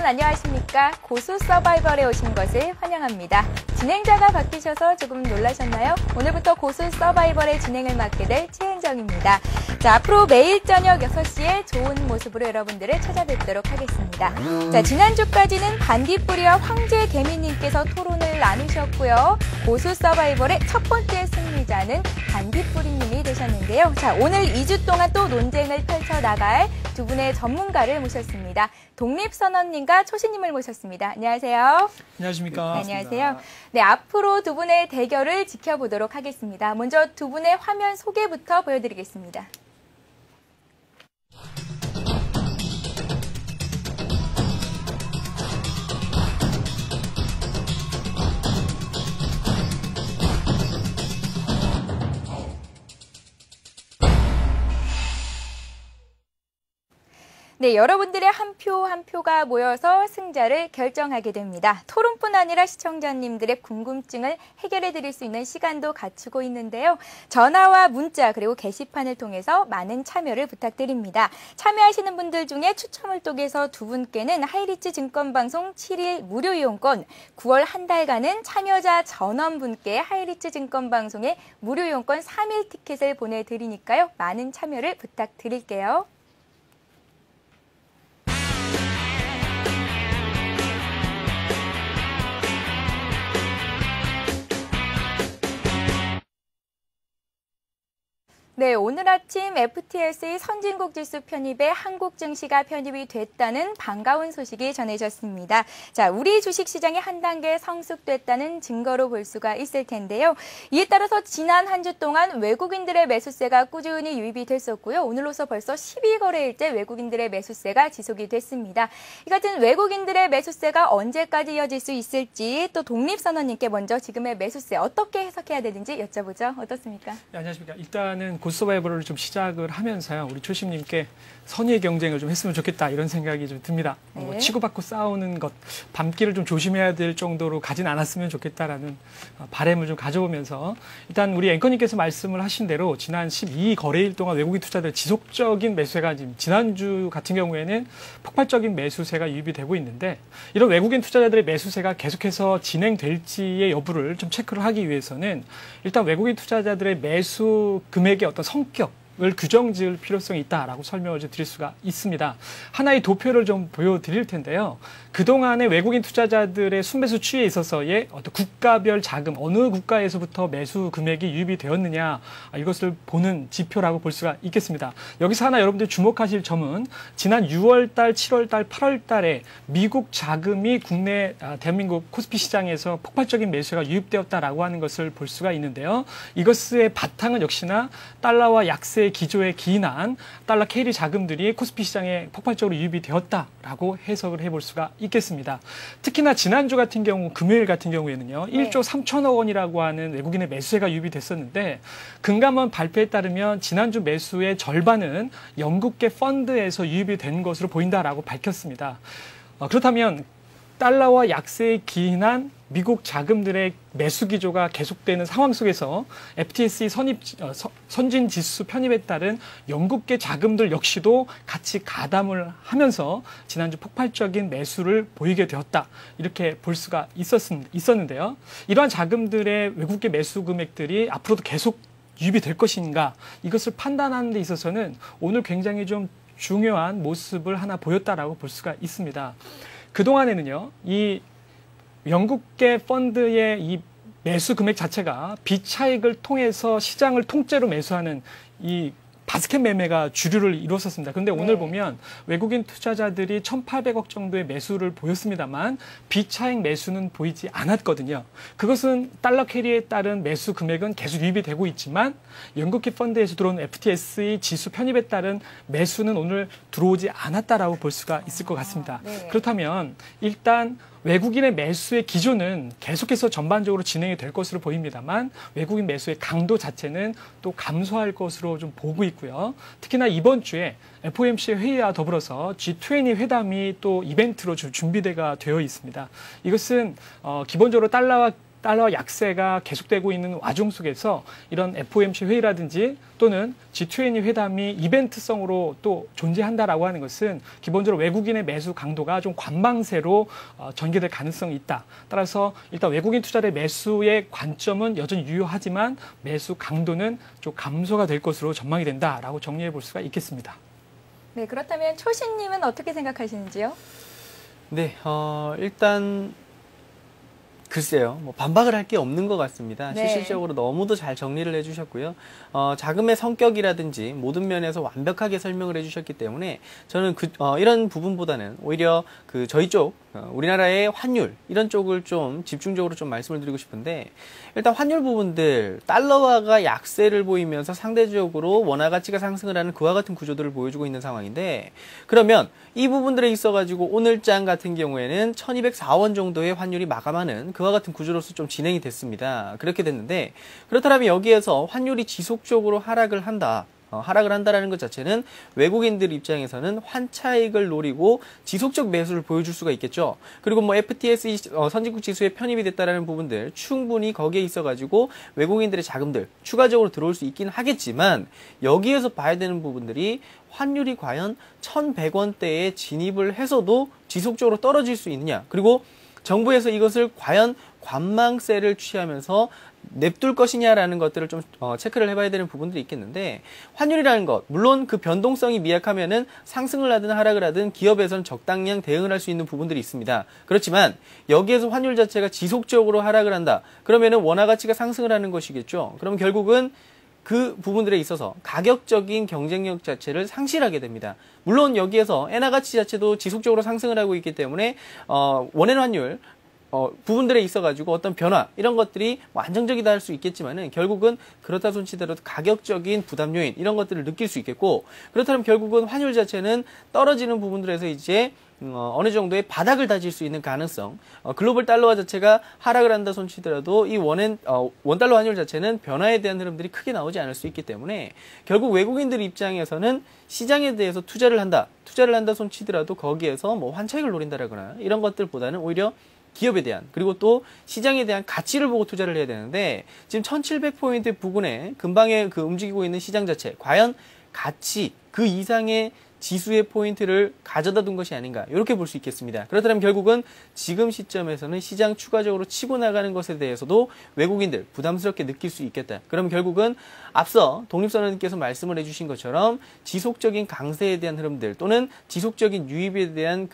안녕하십니까? 고수 서바이벌에 오신 것을 환영합니다. 진행자가 바뀌셔서 조금 놀라셨나요? 오늘부터 고수 서바이벌의 진행을 맡게 될 최은정입니다. 자, 앞으로 매일 저녁 6시에 좋은 모습으로 여러분들을 찾아뵙도록 하겠습니다. 자, 지난주까지는 반딧불이와 황제 개미님께서 토론을 나누셨고요. 고수 서바이벌의 첫 번째 승리자는 반딧불이님이 되셨는데요. 자, 오늘 2주 동안 또 논쟁을 펼쳐나갈 두 분의 전문가를 모셨습니다. 독립선언님과 초신님을 모셨습니다. 안녕하세요. 안녕하십니까. 네, 안녕하세요. 네, 앞으로 두 분의 대결을 지켜보도록 하겠습니다. 먼저 두 분의 화면 소개부터 보여드리겠습니다. 네, 여러분들의 한 표 한 표가 모여서 승자를 결정하게 됩니다. 토론뿐 아니라 시청자님들의 궁금증을 해결해 드릴 수 있는 시간도 갖추고 있는데요. 전화와 문자 그리고 게시판을 통해서 많은 참여를 부탁드립니다. 참여하시는 분들 중에 추첨을 통해서 두 분께는 하이리츠 증권방송 7일 무료 이용권, 9월 한 달간은 참여자 전원분께 하이리츠 증권방송의 무료 이용권 3일 티켓을 보내드리니까요. 많은 참여를 부탁드릴게요. 네, 오늘 아침 FTS의 선진국 지수 편입에 한국 증시가 편입이 됐다는 반가운 소식이 전해졌습니다. 자, 우리 주식시장이 한 단계 성숙됐다는 증거로 볼 수가 있을 텐데요. 이에 따라서 지난 한 주 동안 외국인들의 매수세가 꾸준히 유입이 됐었고요. 오늘로서 벌써 12거래일째 외국인들의 매수세가 지속이 됐습니다. 이 같은 외국인들의 매수세가 언제까지 이어질 수 있을지 또 독립선언님께 먼저 지금의 매수세 어떻게 해석해야 되는지 여쭤보죠. 어떻습니까? 네, 안녕하십니까. 일단은 고스바이벌을 좀 시작을 하면서요. 우리 초심님께 선의의 경쟁을 좀 했으면 좋겠다 이런 생각이 좀 듭니다. 네. 치고받고 싸우는 것, 밤길을 좀 조심해야 될 정도로 가진 않았으면 좋겠다라는 바람을 좀 가져보면서 일단 우리 앵커님께서 말씀을 하신 대로 지난 12거래일 동안 외국인 투자들 지속적인 매수세가 지난주 같은 경우에는 폭발적인 매수세가 유입이 되고 있는데 이런 외국인 투자자들의 매수세가 계속해서 진행될지의 여부를 좀 체크를 하기 위해서는 일단 외국인 투자자들의 매수 금액의 어떤 성격을 규정 지을 필요성이 있다라고 설명을 좀 드릴 수가 있습니다. 하나의 도표를 좀 보여드릴 텐데요. 그동안의 외국인 투자자들의 순매수 추이에 있어서의 어떤 국가별 자금, 어느 국가에서부터 매수 금액이 유입이 되었느냐 이것을 보는 지표라고 볼 수가 있겠습니다. 여기서 하나 여러분들이 주목하실 점은 지난 6월달, 7월달, 8월달에 미국 자금이 국내 대한민국 코스피 시장에서 폭발적인 매수가 유입되었다라고 하는 것을 볼 수가 있는데요. 이것의 바탕은 역시나 달러와 약세 기조에 기인한 달러 캐리 자금들이 코스피 시장에 폭발적으로 유입이 되었다라고 해석을 해볼 수가 있겠습니다. 특히나 지난주 같은 경우, 금요일 같은 경우에는요, 1조 3천억 원이라고 하는 외국인의 매수세가 유입이 됐었는데, 금감원 발표에 따르면 지난주 매수의 절반은 영국계 펀드에서 유입이 된 것으로 보인다라고 밝혔습니다. 그렇다면 달러와 약세에 기인한 미국 자금들의 매수 기조가 계속되는 상황 속에서 FTSE 선진 지수 편입에 따른 영국계 자금들 역시도 같이 가담을 하면서 지난주 폭발적인 매수를 보이게 되었다. 이렇게 볼 수가 있었는데요. 이러한 자금들의 외국계 매수 금액들이 앞으로도 계속 유입이 될 것인가 이것을 판단하는 데 있어서는 오늘 굉장히 좀 중요한 모습을 하나 보였다라고 볼 수가 있습니다. 그동안에는요, 이 영국계 펀드의 이 매수 금액 자체가 비차익을 통해서 시장을 통째로 매수하는 이 바스켓 매매가 주류를 이뤘었습니다. 그런데 오늘 보면 외국인 투자자들이 1,800억 정도의 매수를 보였습니다만 비차익 매수는 보이지 않았거든요. 그것은 달러 캐리에 따른 매수 금액은 계속 유입이 되고 있지만 영국계 펀드에서 들어온 FTSE 지수 편입에 따른 매수는 오늘 들어오지 않았다라고 볼 수가 있을 것 같습니다. 그렇다면 일단 외국인의 매수의 기조는 계속해서 전반적으로 진행이 될 것으로 보입니다만 외국인 매수의 강도 자체는 또 감소할 것으로 좀 보고 있고요. 특히나 이번 주에 FOMC 회의와 더불어서 G20 회담이 또 이벤트로 준비가 되어 있습니다. 이것은 기본적으로 달러와 달러 약세가 계속되고 있는 와중 속에서 이런 FOMC 회의라든지 또는 G20 회담이 이벤트성으로 또 존재한다라고 하는 것은 기본적으로 외국인의 매수 강도가 좀 관망세로 전개될 가능성이 있다. 따라서 일단 외국인 투자의 매수의 관점은 여전히 유효하지만 매수 강도는 좀 감소가 될 것으로 전망이 된다라고 정리해 볼 수가 있겠습니다. 네, 그렇다면 초신님은 어떻게 생각하시는지요? 네, 일단 글쎄요, 뭐 반박을 할 게 없는 것 같습니다. 네. 실질적으로 너무도 잘 정리를 해주셨고요. 자금의 성격이라든지 모든 면에서 완벽하게 설명을 해주셨기 때문에 저는 이런 부분보다는 오히려 저희 쪽, 우리나라의 환율 이런 쪽을 좀 집중적으로 좀 말씀을 드리고 싶은데, 일단 환율 부분들 달러화가 약세를 보이면서 상대적으로 원화 가치가 상승을 하는 그와 같은 구조들을 보여주고 있는 상황인데, 그러면 이 부분들에 있어가지고 오늘장 같은 경우에는 1204원 정도의 환율이 마감하는 그와 같은 구조로서 좀 진행이 됐습니다. 그렇게 됐는데, 그렇다면 여기에서 환율이 지속적으로 하락을 한다라는 것 자체는 외국인들 입장에서는 환차익을 노리고 지속적 매수를 보여줄 수가 있겠죠. 그리고 뭐 FTSE 선진국 지수에 편입이 됐다라는 부분들 충분히 거기에 있어가지고 외국인들의 자금들 추가적으로 들어올 수 있긴 하겠지만, 여기에서 봐야 되는 부분들이 환율이 과연 1,100원대에 진입을 해서도 지속적으로 떨어질 수 있느냐, 그리고 정부에서 이것을 과연 관망세를 취하면서 냅둘 것이냐라는 것들을 좀 체크를 해봐야 되는 부분들이 있겠는데, 환율이라는 것, 물론 그 변동성이 미약하면은 상승을 하든 하락을 하든 기업에서는 적당량 대응을 할 수 있는 부분들이 있습니다. 그렇지만 여기에서 환율 자체가 지속적으로 하락을 한다, 그러면은 원화 가치가 상승을 하는 것이겠죠. 그럼 결국은 그 부분들에 있어서 가격적인 경쟁력 자체를 상실하게 됩니다. 물론 여기에서 엔화 가치 자체도 지속적으로 상승을 하고 있기 때문에 원엔 환율 부분들에 있어가지고 어떤 변화 이런 것들이 뭐 안정적이다 할 수 있겠지만은, 결국은 그렇다 손치더라도 가격적인 부담 요인 이런 것들을 느낄 수 있겠고, 그렇다면 결국은 환율 자체는 떨어지는 부분들에서 이제 어느 정도의 바닥을 다질 수 있는 가능성, 글로벌 달러화 자체가 하락을 한다 손치더라도 이 원달러 환율 자체는 변화에 대한 흐름들이 크게 나오지 않을 수 있기 때문에, 결국 외국인들 입장에서는 시장에 대해서 투자를 한다 손치더라도 거기에서 뭐 환차익을 노린다라거나 이런 것들보다는 오히려 기업에 대한, 그리고 또 시장에 대한 가치를 보고 투자를 해야 되는데, 지금 1700포인트 부근에 근방에 움직이고 있는 시장 자체, 과연 가치 그 이상의 지수의 포인트를 가져다 둔 것이 아닌가, 이렇게 볼 수 있겠습니다. 그렇다면 결국은 지금 시점에서는 시장 추가적으로 치고 나가는 것에 대해서도 외국인들 부담스럽게 느낄 수 있겠다. 그럼 결국은 앞서 독립선언님께서 말씀을 해주신 것처럼 지속적인 강세에 대한 흐름들 또는 지속적인 유입에 대한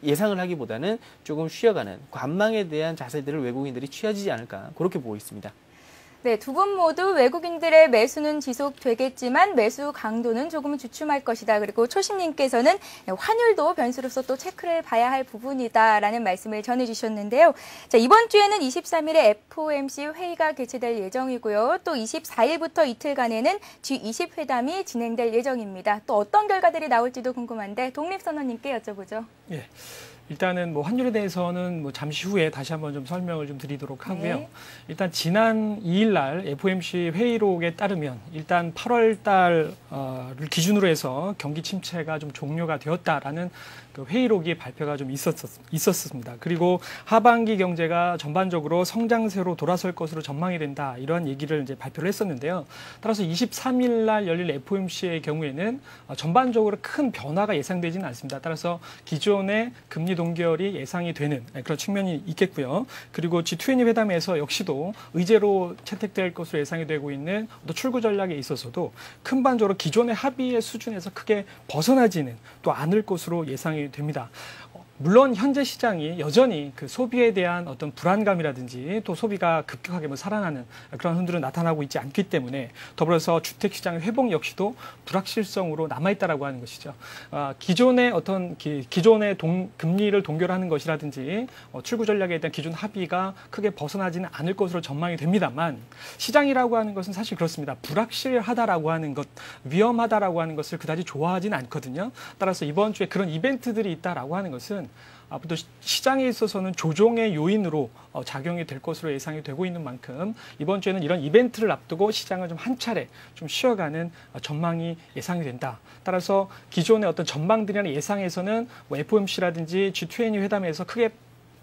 예상을 하기보다는 조금 쉬어가는 관망에 대한 자세들을 외국인들이 취하지 않을까, 그렇게 보고 있습니다. 네, 두 분 모두 외국인들의 매수는 지속되겠지만 매수 강도는 조금 주춤할 것이다. 그리고 초심님께서는 환율도 변수로서 또 체크를 봐야 할 부분이다라는 말씀을 전해주셨는데요. 자, 이번 주에는 23일에 FOMC 회의가 개최될 예정이고요. 또 24일부터 이틀간에는 G20 회담이 진행될 예정입니다. 또 어떤 결과들이 나올지도 궁금한데 독립선언님께 여쭤보죠. 예. 일단은 뭐 환율에 대해서는 뭐 잠시 후에 다시 한번 좀 설명을 좀 드리도록 하고요. 네. 일단 지난 2일 날 FOMC 회의록에 따르면 일단 8월 달을 기준으로 해서 경기 침체가 좀 종료가 되었다라는 그 회의록이 발표가 좀 있었습니다. 그리고 하반기 경제가 전반적으로 성장세로 돌아설 것으로 전망이 된다, 이런 얘기를 이제 발표를 했었는데요. 따라서 23일 날 열릴 FOMC의 경우에는 전반적으로 큰 변화가 예상되지는 않습니다. 따라서 기존의 금리 동결이 예상이 되는 그런 측면이 있겠고요. 그리고 G20 회담에서 역시도 의제로 채택될 것으로 예상이 되고 있는 어떤 출구 전략에 있어서도 큰반적으로 기존의 합의의 수준에서 크게 벗어나지는 또 않을 것으로 예상이 됩니다. 물론 현재 시장이 여전히 그 소비에 대한 어떤 불안감이라든지 또 소비가 급격하게 살아나는 그런 흔들은 나타나고 있지 않기 때문에, 더불어서 주택 시장의 회복 역시도 불확실성으로 남아있다라고 하는 것이죠. 기존의 어떤 기존의 금리를 동결하는 것이라든지 출구 전략에 대한 기존 합의가 크게 벗어나지는 않을 것으로 전망이 됩니다만, 시장이라고 하는 것은 사실 그렇습니다. 불확실하다라고 하는 것, 위험하다라고 하는 것을 그다지 좋아하지는 않거든요. 따라서 이번 주에 그런 이벤트들이 있다라고 하는 것은 앞으로 시장에 있어서는 조정의 요인으로 작용이 될 것으로 예상이 되고 있는 만큼, 이번 주에는 이런 이벤트를 앞두고 시장을 좀 한 차례 좀 쉬어가는 전망이 예상이 된다. 따라서 기존의 어떤 전망들이나 예상에서는 뭐 FOMC라든지 G20 회담에서 크게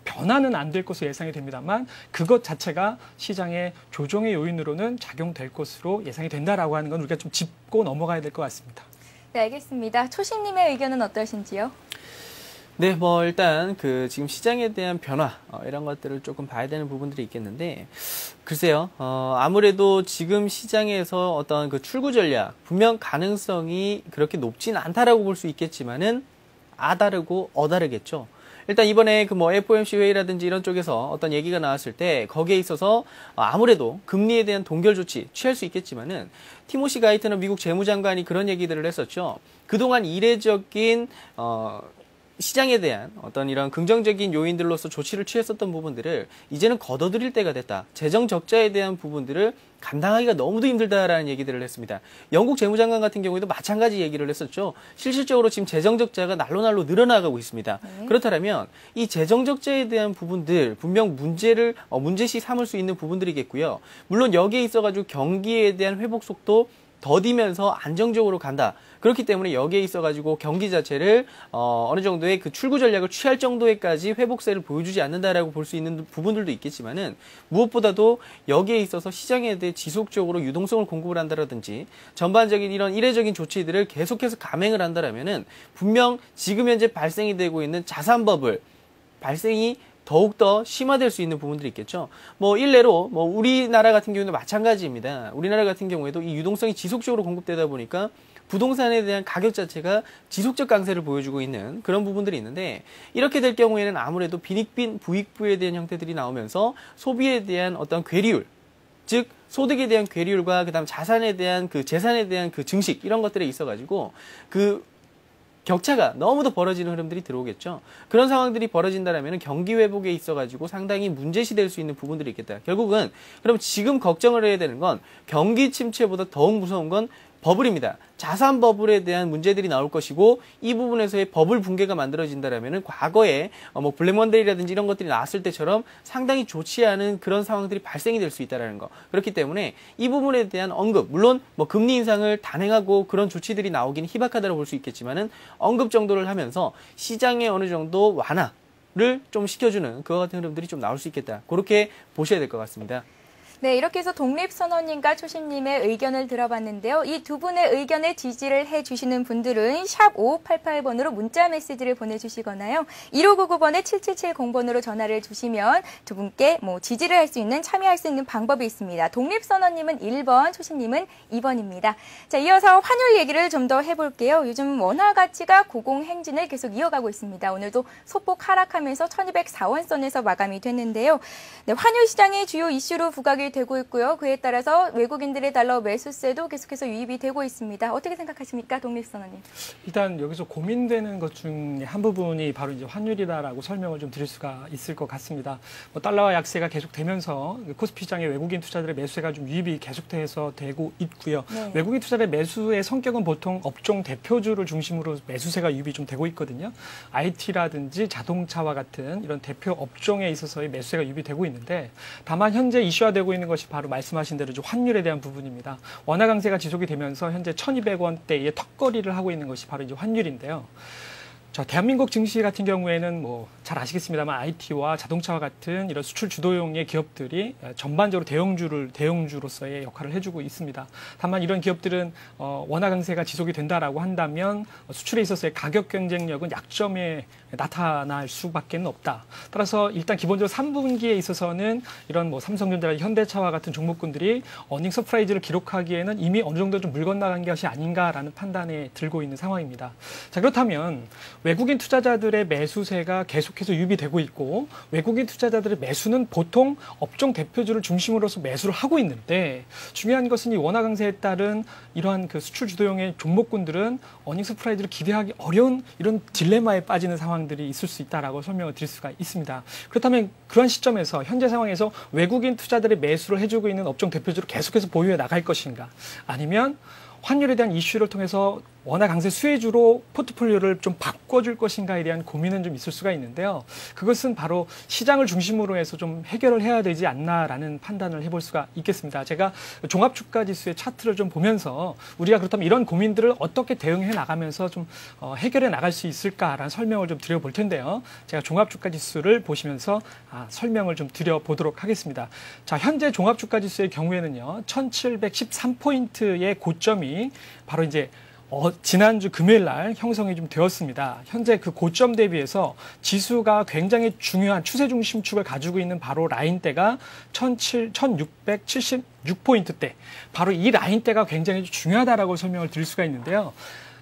변화는 안 될 것으로 예상이 됩니다만 그것 자체가 시장의 조정의 요인으로는 작용될 것으로 예상이 된다라고 하는 건 우리가 좀 짚고 넘어가야 될 것 같습니다. 네, 알겠습니다. 초심님의 의견은 어떠신지요? 네, 일단 지금 시장에 대한 변화 이런 것들을 조금 봐야 되는 부분들이 있겠는데 글쎄요, 아무래도 지금 시장에서 어떤 그 출구 전략 분명 가능성이 그렇게 높진 않다라고 볼 수 있겠지만은 아다르고 어다르겠죠. 일단 이번에 FOMC 회의라든지 이런 쪽에서 어떤 얘기가 나왔을 때 거기에 있어서 아무래도 금리에 대한 동결 조치 취할 수 있겠지만은 티모시 가이트너 미국 재무장관이 그런 얘기들을 했었죠. 그동안 이례적인 시장에 대한 어떤 이런 긍정적인 요인들로서 조치를 취했었던 부분들을 이제는 걷어들일 때가 됐다. 재정 적자에 대한 부분들을 감당하기가 너무도 힘들다라는 얘기들을 했습니다. 영국 재무장관 같은 경우에도 마찬가지 얘기를 했었죠. 실질적으로 지금 재정 적자가 날로 늘어나가고 있습니다. 그렇다면 이 재정 적자에 대한 부분들 분명 문제시 삼을 수 있는 부분들이겠고요. 물론 여기에 있어가지고 경기에 대한 회복 속도 더디면서 안정적으로 간다. 그렇기 때문에 여기에 있어가지고 경기 자체를 어느 정도의 그 출구 전략을 취할 정도에까지 회복세를 보여주지 않는다라고 볼 수 있는 부분들도 있겠지만은 무엇보다도 여기에 있어서 시장에 대해 지속적으로 유동성을 공급을 한다라든지 전반적인 이런 이례적인 조치들을 계속해서 감행을 한다라면은 분명 지금 현재 발생이 되고 있는 자산 버블 발생이 더욱더 심화될 수 있는 부분들이 있겠죠. 일례로 우리나라 같은 경우는 마찬가지입니다. 우리나라 같은 경우에도 이 유동성이 지속적으로 공급되다 보니까 부동산에 대한 가격 자체가 지속적 강세를 보여주고 있는 그런 부분들이 있는데 이렇게 될 경우에는 아무래도 빈익빈 부익부에 대한 형태들이 나오면서 소비에 대한 어떤 괴리율, 즉 소득에 대한 괴리율과 그다음 자산에 대한 재산에 대한 증식 이런 것들에 있어가지고 격차가 너무도 벌어지는 흐름들이 들어오겠죠. 그런 상황들이 벌어진다면 경기 회복에 있어가지고 상당히 문제시 될 수 있는 부분들이 있겠다. 결국은 그럼 지금 걱정을 해야 되는 건 경기 침체보다 더욱 무서운 건 버블입니다. 자산 버블에 대한 문제들이 나올 것이고 이 부분에서의 버블 붕괴가 만들어진다면 과거에 블랙먼데이라든지 이런 것들이 나왔을 때처럼 상당히 좋지 않은 그런 상황들이 발생이 될 수 있다는 거. 그렇기 때문에 이 부분에 대한 언급, 물론 금리 인상을 단행하고 그런 조치들이 나오긴 희박하다고 볼 수 있겠지만은 언급 정도를 하면서 시장에 어느 정도 완화를 좀 시켜주는 그와 같은 흐름들이 좀 나올 수 있겠다. 그렇게 보셔야 될 것 같습니다. 네, 이렇게 해서 독립선언님과 초심님의 의견을 들어봤는데요. 이 두 분의 의견에 지지를 해주시는 분들은 샵 5588번으로 문자 메시지를 보내주시거나요. 1599번에 7770번으로 전화를 주시면 두 분께 지지를 할 수 있는, 참여할 수 있는 방법이 있습니다. 독립선언님은 1번, 초심님은 2번입니다. 자, 이어서 환율 얘기를 좀 더 해볼게요. 요즘 원화 가치가 고공행진을 계속 이어가고 있습니다. 오늘도 소폭 하락하면서 1204원 선에서 마감이 됐는데요. 네, 환율 시장의 주요 이슈로 부각이 되고 있고요. 그에 따라서 외국인들의 달러 매수세도 계속해서 유입이 되고 있습니다. 어떻게 생각하십니까, 독립선언님? 일단 여기서 고민되는 것 중에 한 부분이 바로 이제 환율이다라고 설명을 좀 드릴 수가 있을 것 같습니다. 달러와 약세가 계속되면서 코스피 시장의 외국인 투자들의 매수세가 좀 유입이 계속돼서 되고 있고요. 네. 외국인 투자들의 매수의 성격은 보통 업종 대표주를 중심으로 매수세가 유입이 좀 되고 있거든요. IT라든지 자동차와 같은 이런 대표 업종에 있어서의 매수세가 유입이 되고 있는데, 다만 현재 이슈화되고 있는 것이 바로 말씀하신 대로 좀 환율에 대한 부분입니다. 원화 강세가 지속이 되면서 현재 1,200원대의 턱걸이를 하고 있는 것이 바로 이제 환율인데요. 대한민국 증시 같은 경우에는 잘 아시겠습니다만 IT와 자동차와 같은 이런 수출 주도용의 기업들이 전반적으로 대형주로서의 역할을 해주고 있습니다. 다만 이런 기업들은 원화 강세가 지속이 된다라고 한다면 수출에 있어서의 가격 경쟁력은 약점에 나타날 수밖에 없다. 따라서 일단 기본적으로 3분기에 있어서는 이런 삼성전자나 현대차와 같은 종목군들이 어닝 서프라이즈를 기록하기에는 이미 어느 정도 좀 물 건너간 것이 아닌가라는 판단에 들고 있는 상황입니다. 자, 그렇다면 외국인 투자자들의 매수세가 계속해서 유입이 되고 있고, 외국인 투자자들의 매수는 보통 업종 대표주를 중심으로서 매수를 하고 있는데, 중요한 것은 이 원화 강세에 따른 이러한 수출 주도형의 종목군들은 어닝 서프라이즈를 기대하기 어려운 이런 딜레마에 빠지는 상황들이 있을 수 있다라고 설명을 드릴 수가 있습니다. 그렇다면 그러한 시점에서 현재 상황에서 외국인 투자들의 매수를 해주고 있는 업종 대표주를 계속해서 보유해 나갈 것인가, 아니면 환율에 대한 이슈를 통해서 원화 강세 수혜주로 포트폴리오를 좀 바꿔줄 것인가에 대한 고민은 좀 있을 수가 있는데요. 그것은 바로 시장을 중심으로 해서 좀 해결을 해야 되지 않나라는 판단을 해볼 수가 있겠습니다. 제가 종합주가지수의 차트를 좀 보면서 우리가 그렇다면 이런 고민들을 어떻게 대응해 나가면서 좀 해결해 나갈 수 있을까라는 설명을 좀 드려볼 텐데요. 제가 종합주가지수를 보시면서 설명을 좀 드려보도록 하겠습니다. 자, 현재 종합주가지수의 경우에는요, 1713포인트의 고점이 바로 이제 지난주 금요일 날 형성이 좀 되었습니다. 현재 그 고점 대비해서 지수가 굉장히 중요한 추세 중심축을 가지고 있는 바로 라인대가 1676포인트대. 바로 이 라인대가 굉장히 중요하다라고 설명을 드릴 수가 있는데요.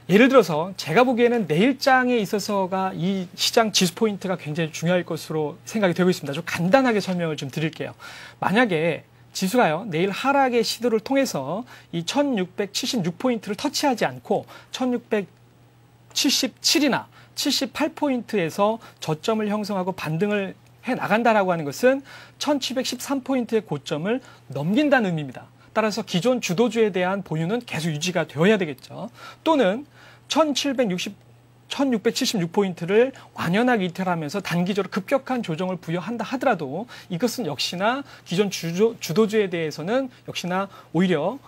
예를 들어서 제가 보기에는 내일장에 있어서가 이 시장 지수 포인트가 굉장히 중요할 것으로 생각이 되고 있습니다. 좀 간단하게 설명을 좀 드릴게요. 만약에 지수가요, 내일 하락의 시도를 통해서 이 1676포인트를 터치하지 않고 1677이나 78포인트에서 저점을 형성하고 반등을 해 나간다라고 하는 것은 1713포인트의 고점을 넘긴다는 의미입니다. 따라서 기존 주도주에 대한 보유는 계속 유지가 되어야 되겠죠. 또는 1676포인트를 완연하게 이탈하면서 단기적으로 급격한 조정을 부여한다 하더라도 이것은 역시나 기존 주도주에 대해서는 역시나 오히려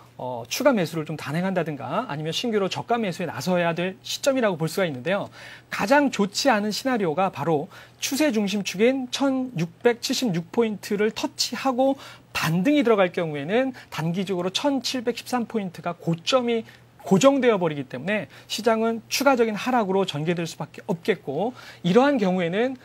추가 매수를 좀 단행한다든가 아니면 신규로 저가 매수에 나서야 될 시점이라고 볼 수가 있는데요. 가장 좋지 않은 시나리오가 바로 추세 중심축인 1676포인트를 터치하고 반등이 들어갈 경우에는 단기적으로 1713포인트가 고점이 고정되어 버리기 때문에 시장은 추가적인 하락으로 전개될 수밖에 없겠고, 이러한 경우에는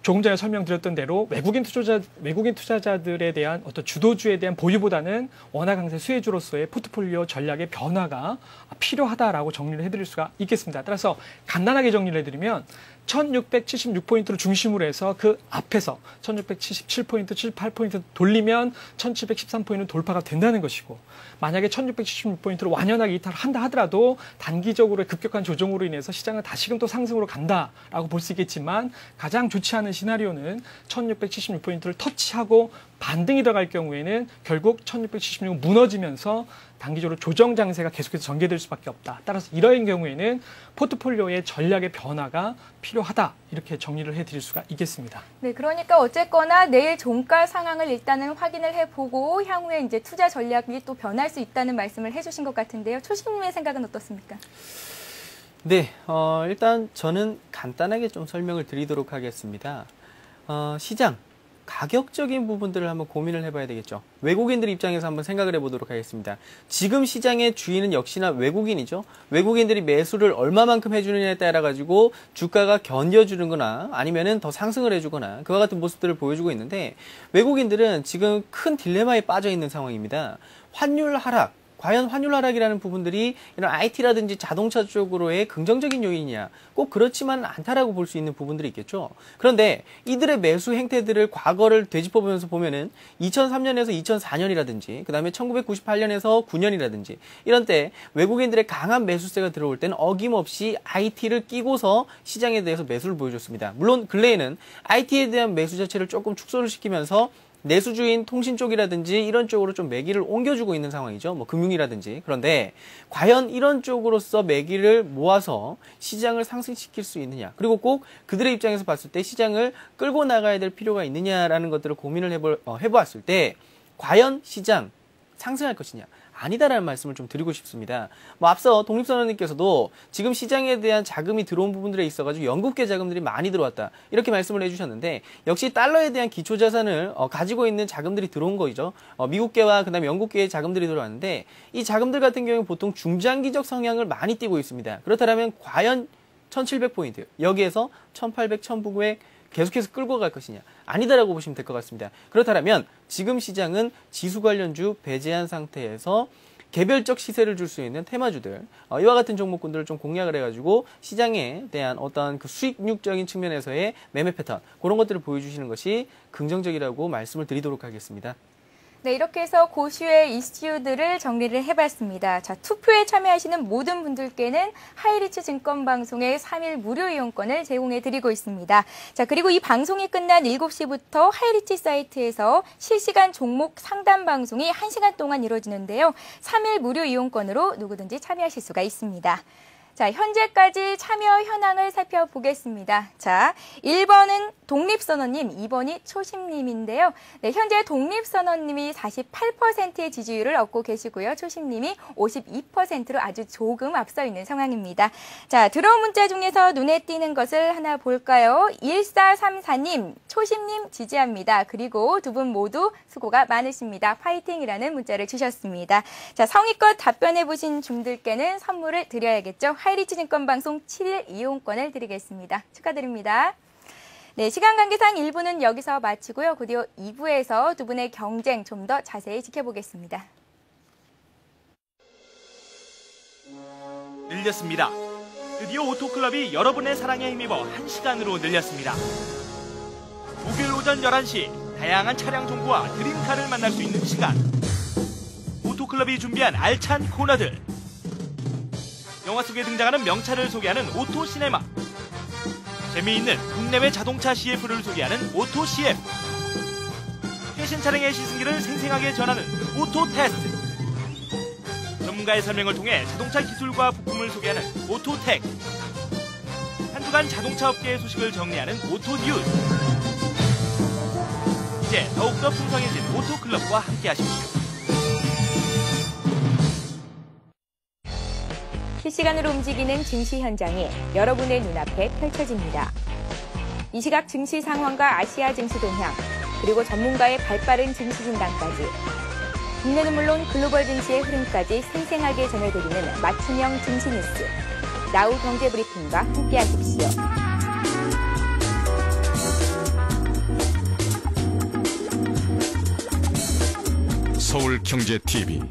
조금 전에 설명드렸던 대로 외국인 투자자들에 대한 어떤 주도주에 대한 보유보다는 원화 강세 수혜주로서의 포트폴리오 전략의 변화가 필요하다라고 정리를 해드릴 수가 있겠습니다. 따라서 간단하게 정리를 해드리면 1676포인트를 중심으로 해서 그 앞에서 1677포인트, 78포인트 돌리면 1713포인트 돌파가 된다는 것이고, 만약에 1676포인트를 완연하게 이탈한다 하더라도 단기적으로 급격한 조정으로 인해서 시장은 다시금 또 상승으로 간다라고 볼 수 있겠지만, 가장 좋지 않은 시나리오는 1676포인트를 터치하고 반등이 들어갈 경우에는 결국 1676은 무너지면서 단기적으로 조정 장세가 계속해서 전개될 수밖에 없다. 따라서 이러한 경우에는 포트폴리오의 전략의 변화가 필요하다. 이렇게 정리를 해드릴 수가 있겠습니다. 네, 그러니까 어쨌거나 내일 종가 상황을 일단은 확인을 해보고 향후에 이제 투자 전략이 또 변할 수 있다는 말씀을 해주신 것 같은데요. 초심님의 생각은 어떻습니까? 네, 일단 저는 간단하게 좀 설명을 드리도록 하겠습니다. 시장. 가격적인 부분들을 한번 고민을 해봐야 되겠죠. 외국인들 입장에서 한번 생각을 해보도록 하겠습니다. 지금 시장의 주인은 역시나 외국인이죠. 외국인들이 매수를 얼마만큼 해주느냐에 따라 가지고 주가가 견뎌주는 거나 아니면은 더 상승을 해주거나 그와 같은 모습들을 보여주고 있는데, 외국인들은 지금 큰 딜레마에 빠져 있는 상황입니다. 환율 하락. 과연 환율 하락이라는 부분들이 이런 IT라든지 자동차 쪽으로의 긍정적인 요인이냐, 꼭 그렇지만 않다라고 볼 수 있는 부분들이 있겠죠. 그런데 이들의 매수 행태들을 과거를 되짚어보면서 보면은 2003년에서 2004년이라든지 그 다음에 1998년에서 9년이라든지 이런 때 외국인들의 강한 매수세가 들어올 때는 어김없이 IT를 끼고서 시장에 대해서 매수를 보여줬습니다. 물론 근래에는 IT에 대한 매수 자체를 조금 축소를 시키면서 내수주인 통신 쪽이라든지 이런 쪽으로 좀 매기를 옮겨주고 있는 상황이죠. 뭐 금융이라든지. 그런데 과연 이런 쪽으로서 매기를 모아서 시장을 상승시킬 수 있느냐, 그리고 꼭 그들의 입장에서 봤을 때 시장을 끌고 나가야 될 필요가 있느냐라는 것들을 고민을 해보았을 때 과연 시장 상승할 것이냐, 아니다라는 말씀을 좀 드리고 싶습니다. 앞서 독립선언님께서도 지금 시장에 대한 자금이 들어온 부분들에 있어가지고 영국계 자금들이 많이 들어왔다, 이렇게 말씀을 해주셨는데, 역시 달러에 대한 기초자산을 가지고 있는 자금들이 들어온 거죠. 미국계와 그 다음에 영국계의 자금들이 들어왔는데, 이 자금들 같은 경우는 보통 중장기적 성향을 많이 띠고 있습니다. 그렇다면 과연 1700포인트, 여기에서 1800, 1900 계속해서 끌고 갈 것이냐, 아니다라고 보시면 될 것 같습니다. 그렇다면 지금 시장은 지수 관련주 배제한 상태에서 개별적 시세를 줄 수 있는 테마주들, 이와 같은 종목군들을 좀 공략을 해가지고 시장에 대한 어떤 그 수익률적인 측면에서의 매매 패턴, 그런 것들을 보여주시는 것이 긍정적이라고 말씀을 드리도록 하겠습니다. 네, 이렇게 해서 고수의 이슈들을 정리를 해봤습니다. 자, 투표에 참여하시는 모든 분들께는 하이리츠 증권방송의 3일 무료 이용권을 제공해드리고 있습니다. 자, 그리고 이 방송이 끝난 7시부터 하이리츠 사이트에서 실시간 종목 상담 방송이 1시간 동안 이루어지는데요. 3일 무료 이용권으로 누구든지 참여하실 수가 있습니다. 자, 현재까지 참여 현황을 살펴보겠습니다. 자, 1번은 독립선언님, 2번이 초심님인데요. 네, 현재 독립선언님이 48%의 지지율을 얻고 계시고요. 초심님이 52%로 아주 조금 앞서 있는 상황입니다. 자, 들어온 문자 중에서 눈에 띄는 것을 하나 볼까요? 1434님, 초심님 지지합니다. 그리고 두 분 모두 수고가 많으십니다. 파이팅이라는 문자를 주셨습니다. 자, 성의껏 답변해 보신 분들께는 선물을 드려야겠죠. 하이리치증권 방송 7일 이용권을 드리겠습니다. 축하드립니다. 네, 시간 관계상 1부는 여기서 마치고요. 곧이어 2부에서 두 분의 경쟁 좀 더 자세히 지켜보겠습니다. 늘렸습니다. 드디어 오토클럽이 여러분의 사랑에 힘입어 1시간으로 늘렸습니다. 목요일 오전 11시 다양한 차량 정보와 드림카를 만날 수 있는 시간. 오토클럽이 준비한 알찬 코너들. 영화 속에 등장하는 명차를 소개하는 오토시네마. 재미있는 국내외 자동차 CF를 소개하는 오토 CF. 최신 차량의 시승기를 생생하게 전하는 오토 테스트. 전문가의 설명을 통해 자동차 기술과 부품을 소개하는 오토텍. 한 주간 자동차 업계의 소식을 정리하는 오토 뉴스. 이제 더욱더 풍성해진 오토클럽과 함께하십시오. 실시간으로 움직이는 증시 현장이 여러분의 눈앞에 펼쳐집니다. 이 시각 증시 상황과 아시아 증시 동향, 그리고 전문가의 발빠른 증시 진단까지 국내는 물론 글로벌 증시의 흐름까지 생생하게 전해드리는 맞춤형 증시 뉴스. 나우 경제브리핑과 함께하십시오. 서울경제TV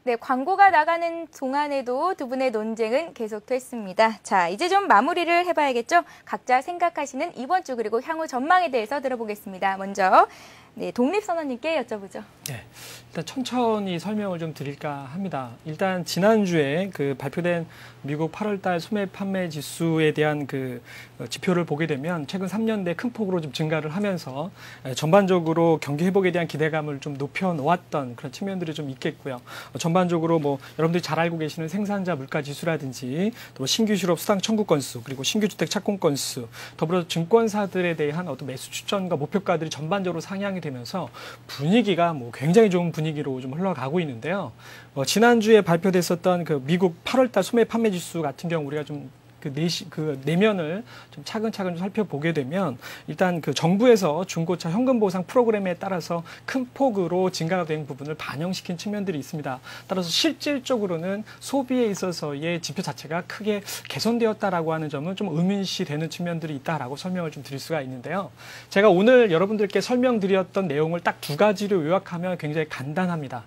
네, 광고가 나가는 동안에도 두 분의 논쟁은 계속됐습니다. 자, 이제 좀 마무리를 해봐야겠죠? 각자 생각하시는 이번 주 그리고 향후 전망에 대해서 들어보겠습니다. 먼저 네, 독립선언님께 여쭤보죠. 네, 일단 천천히 설명을 좀 드릴까 합니다. 일단 지난주에 그 발표된 미국 8월달 소매 판매 지수에 대한 그 지표를 보게 되면 최근 3년 내 큰 폭으로 좀 증가를 하면서 전반적으로 경기 회복에 대한 기대감을 좀 높여놓았던 그런 측면들이 좀 있겠고요. 전반적으로 뭐 여러분들이 잘 알고 계시는 생산자 물가 지수라든지 또 신규 실업 수당 청구 건수 그리고 신규 주택 착공 건수 더불어 증권사들에 대한 어떤 매수 추천과 목표가들이 전반적으로 상향이 되면서 분위기가 뭐 굉장히 좋은 분위기로 좀 흘러가고 있는데요. 지난주에 발표됐었던 그 미국 8월달 소매 판매 지수 같은 경우 우리가 좀 그 내면을 좀 차근차근 살펴보게 되면 일단 그 정부에서 중고차 현금 보상 프로그램에 따라서 큰 폭으로 증가가 된 부분을 반영시킨 측면들이 있습니다. 따라서 실질적으로는 소비에 있어서의 지표 자체가 크게 개선되었다라고 하는 점은 좀 의문시 되는 측면들이 있다라고 설명을 좀 드릴 수가 있는데요. 제가 오늘 여러분들께 설명드렸던 내용을 딱 두 가지로 요약하면 굉장히 간단합니다.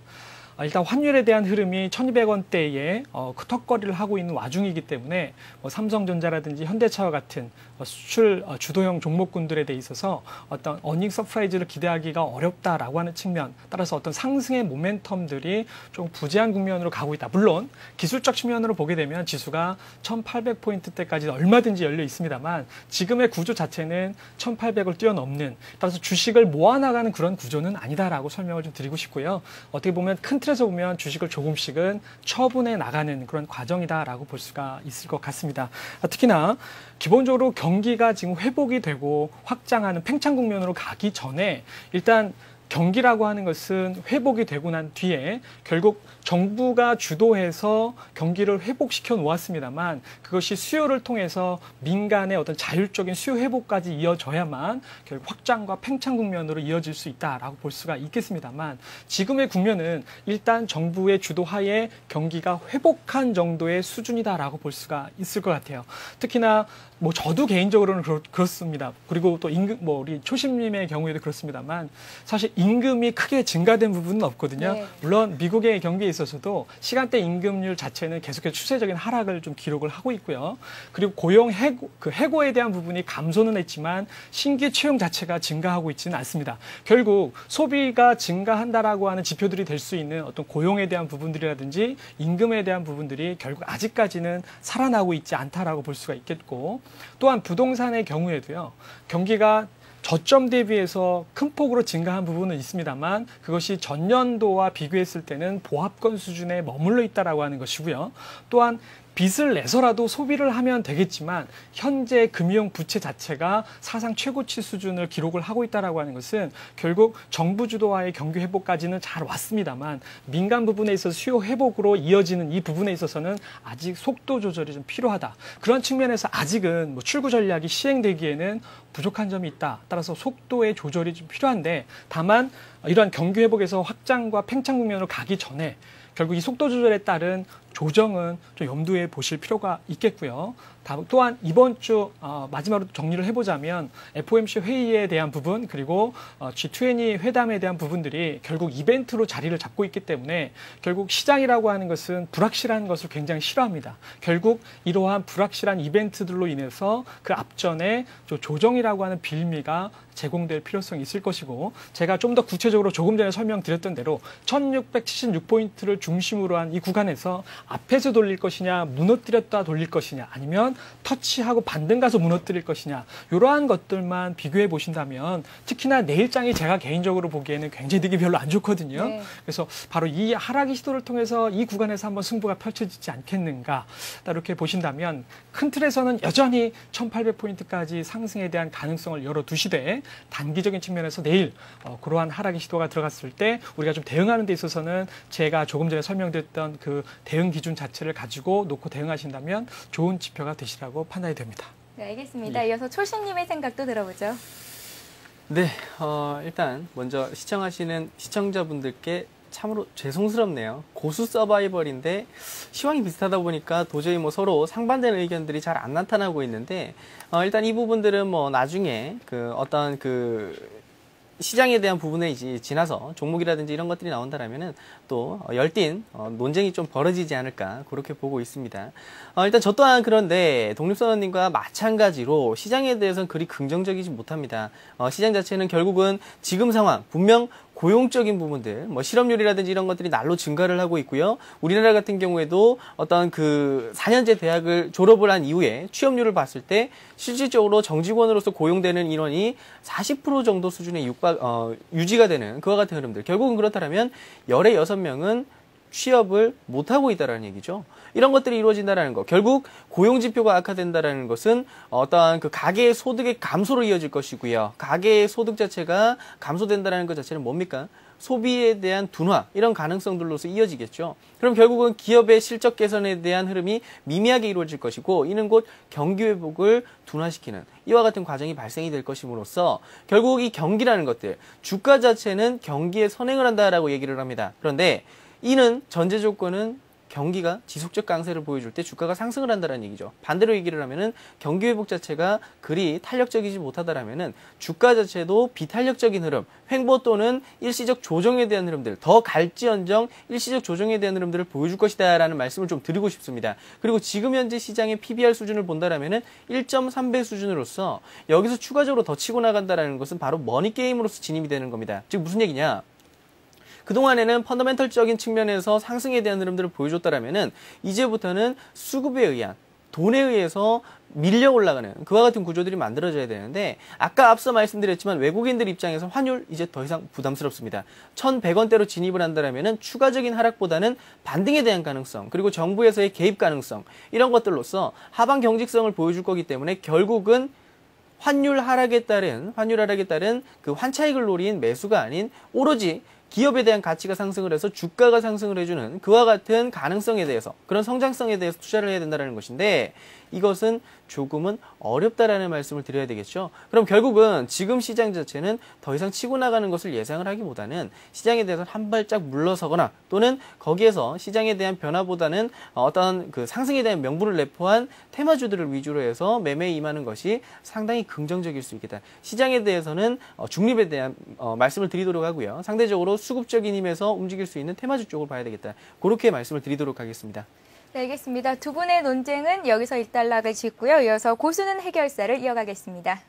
일단 환율에 대한 흐름이 1,200원대에 턱걸이를 하고 있는 와중이기 때문에 삼성전자라든지 현대차와 같은 수출 주도형 종목군들에 대해 있어서 어떤 어닝 서프라이즈를 기대하기가 어렵다라고 하는 측면, 따라서 어떤 상승의 모멘텀들이 좀 부재한 국면으로 가고 있다. 물론 기술적 측면으로 보게 되면 지수가 1,800포인트대까지 얼마든지 열려 있습니다만 지금의 구조 자체는 1,800을 뛰어넘는, 따라서 주식을 모아나가는 그런 구조는 아니다라고 설명을 좀 드리고 싶고요. 어떻게 보면 큰 틀에서 보면 주식을 조금씩은 처분해 나가는 그런 과정이다라고 볼 수가 있을 것 같습니다. 특히나 기본적으로 경기가 지금 회복이 되고 확장하는 팽창 국면으로 가기 전에 일단 경기라고 하는 것은 회복이 되고 난 뒤에 결국 정부가 주도해서 경기를 회복시켜 놓았습니다만 그것이 수요를 통해서 민간의 어떤 자율적인 수요 회복까지 이어져야만 결국 확장과 팽창 국면으로 이어질 수 있다라고 볼 수가 있겠습니다만 지금의 국면은 일단 정부의 주도하에 경기가 회복한 정도의 수준이다라고 볼 수가 있을 것 같아요. 특히나 뭐 저도 개인적으로는 그렇습니다. 그리고 또 임금 우리 초심님의 경우에도 그렇습니다만 사실 임금이 크게 증가된 부분은 없거든요. 네. 물론 미국의 경기에 있어서도 시간대 임금률 자체는 계속해서 추세적인 하락을 좀 기록을 하고 있고요. 그리고 고용 해고에 대한 부분이 감소는 했지만 신규 채용 자체가 증가하고 있지는 않습니다. 결국 소비가 증가한다라고 하는 지표들이 될 수 있는 어떤 고용에 대한 부분들이라든지 임금에 대한 부분들이 결국 아직까지는 살아나고 있지 않다라고 볼 수가 있겠고, 또한 부동산의 경우에도요. 경기가 저점 대비해서 큰 폭으로 증가한 부분은 있습니다만 그것이 전년도와 비교했을 때는 보합권 수준에 머물러 있다라고 하는 것이고요. 또한 빚을 내서라도 소비를 하면 되겠지만 현재 금융 부채 자체가 사상 최고치 수준을 기록을 하고 있다라고 하는 것은 결국 정부 주도화의 경기 회복까지는 잘 왔습니다만 민간 부분에 있어서 수요 회복으로 이어지는 이 부분에 있어서는 아직 속도 조절이 좀 필요하다. 그런 측면에서 아직은 뭐 출구 전략이 시행되기에는 부족한 점이 있다. 따라서 속도의 조절이 좀 필요한데 다만 이러한 경기 회복에서 확장과 팽창 국면으로 가기 전에 결국 이 속도 조절에 따른 조정은 좀 염두에 보실 필요가 있겠고요. 또한 이번 주 마지막으로 정리를 해보자면 FOMC 회의에 대한 부분 그리고 G20 회담에 대한 부분들이 결국 이벤트로 자리를 잡고 있기 때문에 결국 시장이라고 하는 것은 불확실한 것을 굉장히 싫어합니다. 결국 이러한 불확실한 이벤트들로 인해서 그 앞전에 조정이라고 하는 빌미가 제공될 필요성이 있을 것이고 제가 좀 더 구체적으로 조금 전에 설명드렸던 대로 1676포인트를 중심으로 한 이 구간에서 앞에서 돌릴 것이냐 무너뜨렸다 돌릴 것이냐 아니면 터치하고 반등 가서 무너뜨릴 것이냐 이러한 것들만 비교해 보신다면 특히나 내일장이 제가 개인적으로 보기에는 굉장히 되게 별로 안 좋거든요. 네. 그래서 바로 이 하락의 시도를 통해서 이 구간에서 한번 승부가 펼쳐지지 않겠는가 이렇게 보신다면 큰 틀에서는 여전히 1800포인트까지 상승에 대한 가능성을 열어두시되 단기적인 측면에서 내일 그러한 하락의 시도가 들어갔을 때 우리가 좀 대응하는 데 있어서는 제가 조금 전에 설명드렸던 그 대응 기준 자체를 가지고 놓고 대응하신다면 좋은 지표가 되시라고 판단이 됩니다. 네, 알겠습니다. 이어서 초신님의 생각도 들어보죠. 네, 일단 먼저 시청하시는 시청자분들께 참으로 죄송스럽네요. 고수 서바이벌인데 시황이 비슷하다 보니까 도저히 뭐 서로 상반되는 의견들이 잘 안 나타나고 있는데 일단 이 부분들은 뭐 나중에 그 어떤 그 시장에 대한 부분에 이제 지나서 종목이라든지 이런 것들이 나온다라면은 또 열띤 논쟁이 좀 벌어지지 않을까 그렇게 보고 있습니다. 일단 저 또한 그런데 독립선언님과 마찬가지로 시장에 대해서는 그리 긍정적이지 못합니다. 시장 자체는 결국은 지금 상황 분명 고용적인 부분들, 뭐 실업률이라든지 이런 것들이 날로 증가를 하고 있고요. 우리나라 같은 경우에도 어떤 그 4년제 대학을 졸업을 한 이후에 취업률을 봤을 때 실질적으로 정직원으로서 고용되는 인원이 40% 정도 수준의 유지가 되는 그와 같은 흐름들. 결국은 그렇다면 열의 6명은 취업을 못하고 있다는 얘기죠. 이런 것들이 이루어진다는 거. 결국 고용지표가 악화된다는 것은 어떠한 그 가계의 소득의 감소로 이어질 것이고요. 가계의 소득 자체가 감소된다는 것 자체는 뭡니까? 소비에 대한 둔화, 이런 가능성들로서 이어지겠죠. 그럼 결국은 기업의 실적 개선에 대한 흐름이 미미하게 이루어질 것이고, 이는 곧 경기 회복을 둔화시키는 이와 같은 과정이 발생이 될 것임으로써 결국 이 경기라는 것들, 주가 자체는 경기에 선행을 한다라고 얘기를 합니다. 그런데 이는 전제 조건은 경기가 지속적 강세를 보여줄 때 주가가 상승을 한다는 얘기죠. 반대로 얘기를 하면은 경기 회복 자체가 그리 탄력적이지 못하다라면은 주가 자체도 비탄력적인 흐름, 횡보 또는 일시적 조정에 대한 흐름들, 더 갈지언정 일시적 조정에 대한 흐름들을 보여줄 것이다라는 말씀을 좀 드리고 싶습니다. 그리고 지금 현재 시장의 PBR 수준을 본다라면은 1.3배 수준으로서 여기서 추가적으로 더 치고 나간다라는 것은 바로 머니 게임으로서 진입이 되는 겁니다. 즉 무슨 얘기냐? 그동안에는 펀더멘털적인 측면에서 상승에 대한 흐름들을 보여줬다라면은 이제부터는 수급에 의한, 돈에 의해서 밀려 올라가는 그와 같은 구조들이 만들어져야 되는데, 아까 앞서 말씀드렸지만 외국인들 입장에서 환율 이제 더 이상 부담스럽습니다. 1,100원대로 진입을 한다라면은 추가적인 하락보다는 반등에 대한 가능성, 그리고 정부에서의 개입 가능성, 이런 것들로서 하방 경직성을 보여줄 거기 때문에 결국은 환율 하락에 따른 그 환차익을 노린 매수가 아닌 오로지 기업에 대한 가치가 상승을 해서 주가가 상승을 해주는 그와 같은 가능성에 대해서, 그런 성장성에 대해서 투자를 해야 된다는 것인데, 이것은 조금은 어렵다라는 말씀을 드려야 되겠죠. 그럼 결국은 지금 시장 자체는 더 이상 치고 나가는 것을 예상을 하기보다는 시장에 대해서 한 발짝 물러서거나, 또는 거기에서 시장에 대한 변화보다는 어떤 그 상승에 대한 명분을 내포한 테마주들을 위주로 해서 매매에 임하는 것이 상당히 긍정적일 수 있겠다. 시장에 대해서는 중립에 대한 말씀을 드리도록 하고요. 상대적으로 수급적인 힘에서 움직일 수 있는 테마주 쪽을 봐야 되겠다. 그렇게 말씀을 드리도록 하겠습니다. 네, 알겠습니다. 두 분의 논쟁은 여기서 일단락을 짓고요. 이어서 고수는 해결사를 이어가겠습니다.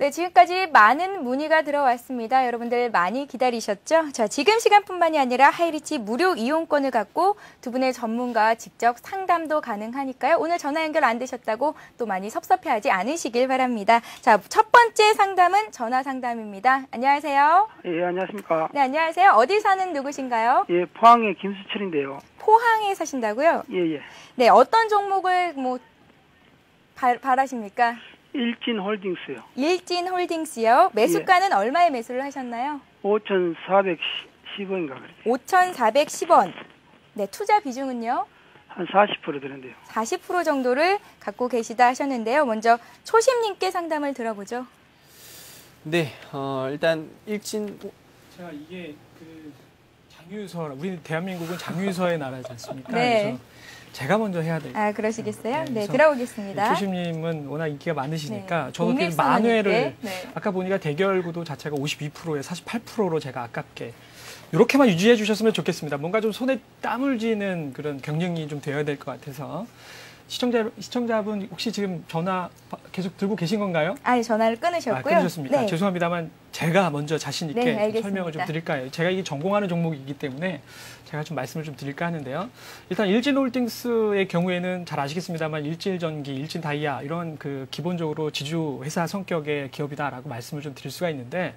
네, 지금까지 많은 문의가 들어왔습니다. 여러분들 많이 기다리셨죠? 자, 지금 시간뿐만이 아니라 하이리치 무료 이용권을 갖고 두 분의 전문가와 직접 상담도 가능하니까요. 오늘 전화 연결 안 되셨다고 또 많이 섭섭해하지 않으시길 바랍니다. 자, 첫 번째 상담은 전화 상담입니다. 안녕하세요. 예, 안녕하십니까. 네, 안녕하세요. 어디 사는 누구신가요? 예, 포항의 김수철인데요. 포항에 사신다고요? 예, 예. 네, 어떤 종목을 바라십니까? 일진홀딩스요. 일진홀딩스요. 매수가는 얼마에 매수를 하셨나요? 5,410원인가 그래요. 5,410원. 네, 투자 비중은요? 한 40% 되는데요. 40% 정도를 갖고 계시다 하셨는데요. 먼저 초심님께 상담을 들어보죠. 네, 일단 일진 제가 이게 그 장유서, 우리 대한민국은 장유서의 나라지 않습니까? 네. 그래서 제가 먼저 해야 될 아, 그러시겠어요? 네, 그래서 들어오겠습니다. 초심님은 워낙 인기가 많으시니까 네, 저도 그 독립선언인데, 만회를 네. 아까 보니까 대결 구도 자체가 52%에 48%로 제가 아깝게 이렇게만 유지해 주셨으면 좋겠습니다. 뭔가 좀 손에 땀을 쥐는 그런 경쟁이 좀 되어야 될 것 같아서 시청자분 혹시 지금 전화 계속 들고 계신 건가요? 아니, 전화를 끊으셨고요. 끊으셨습니까? 네. 죄송합니다만 제가 먼저 자신 있게 네, 알겠습니다. 설명을 좀 드릴까요? 제가 이게 전공하는 종목이기 때문에 제가 좀 말씀을 좀 드릴까 하는데요. 일단 일진홀딩스의 경우에는 잘 아시겠습니다만 일진전기, 일진다이아 이런 그 기본적으로 지주 회사 성격의 기업이다라고 말씀을 좀 드릴 수가 있는데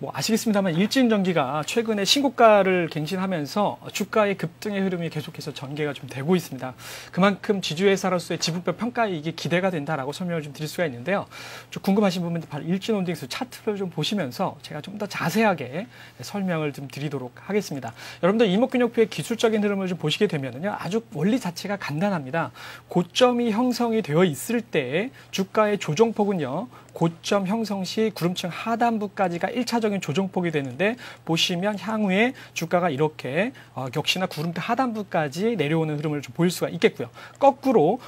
뭐 아시겠습니다만 일진전기가 최근에 신고가를 갱신하면서 주가의 급등의 흐름이 계속해서 전개가 좀 되고 있습니다. 그만큼 지주회사로서의 지분별 평가이익이 기대가 된다라고 설명을 좀 드릴 수가 있는데요. 좀 궁금하신 부분들 바로 일진홀딩스 차트를 좀 보시면서 제가 좀 더 자세하게 설명을 좀 드리도록 하겠습니다. 여러분들 이목균형표의 기술적인 흐름을 좀 보시게 되면요, 아주 원리 자체가 간단합니다. 고점이 형성이 되어 있을 때 주가의 조정폭은요, 고점 형성 시 구름층 하단부까지가 1차적인 조정폭이 되는데 보시면 향후에 주가가 이렇게 역시나 구름대 하단부까지 내려오는 흐름을 좀 보일 수가 있겠고요. 거꾸로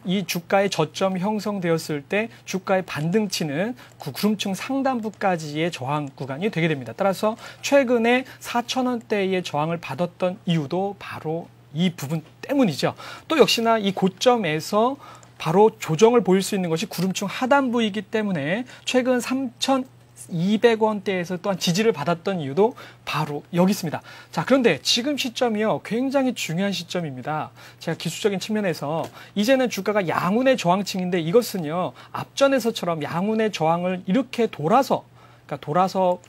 이 주가의 저점이 형성되었을 때 주가의 반등치는 구름층 상단부까지의 저항 구간이 되게 됩니다. 따라서 최근에 4,000원대의 저항을 받았던 이유도 바로 이 부분 때문이죠. 또 역시나 이 고점에서 바로 조정을 보일 수 있는 것이 구름층 하단부이기 때문에 최근 3,200원대에서 또한 지지를 받았던 이유도 바로 여기 있습니다. 자, 그런데 지금 시점이요, 굉장히 중요한 시점입니다. 제가 기술적인 측면에서 이제는 주가가 양운의 저항층인데 이것은요, 앞전에서처럼 양운의 저항을 이렇게 돌아서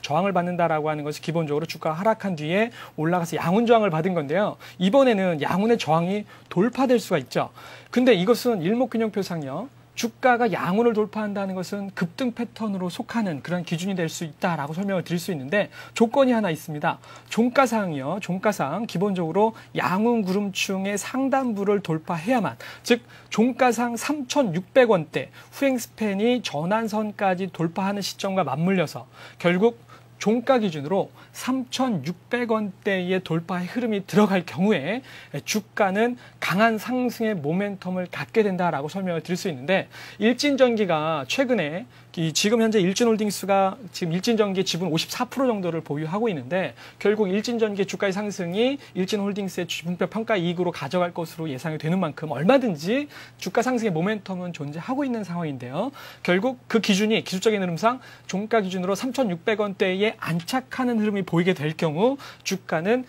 저항을 받는다라고 하는 것이 기본적으로 주가가 하락한 뒤에 올라가서 양운 저항을 받은 건데요. 이번에는 양운의 저항이 돌파될 수가 있죠. 근데 이것은 일목균형표상요, 주가가 양운을 돌파한다는 것은 급등 패턴으로 속하는 그런 기준이 될 수 있다라고 설명을 드릴 수 있는데 조건이 하나 있습니다. 종가상이요. 종가상 기본적으로 양운 구름층의 상단부를 돌파해야만, 즉 종가상 3,600원대 후행 스팬이 전환선까지 돌파하는 시점과 맞물려서 결국 종가 기준으로 3,600원대의 돌파의 흐름이 들어갈 경우에 주가는 강한 상승의 모멘텀을 갖게 된다라고 설명을 드릴 수 있는데, 일진전기가 최근에 지금 현재 일진홀딩스가 지금 일진전기의 지분 54% 정도를 보유하고 있는데 결국 일진전기의 주가의 상승이 일진홀딩스의 지분별 평가 이익으로 가져갈 것으로 예상이 되는 만큼 얼마든지 주가 상승의 모멘텀은 존재하고 있는 상황인데요. 결국 그 기준이 기술적인 흐름상 종가 기준으로 3,600원대에 안착하는 흐름이 보이게 될 경우 주가는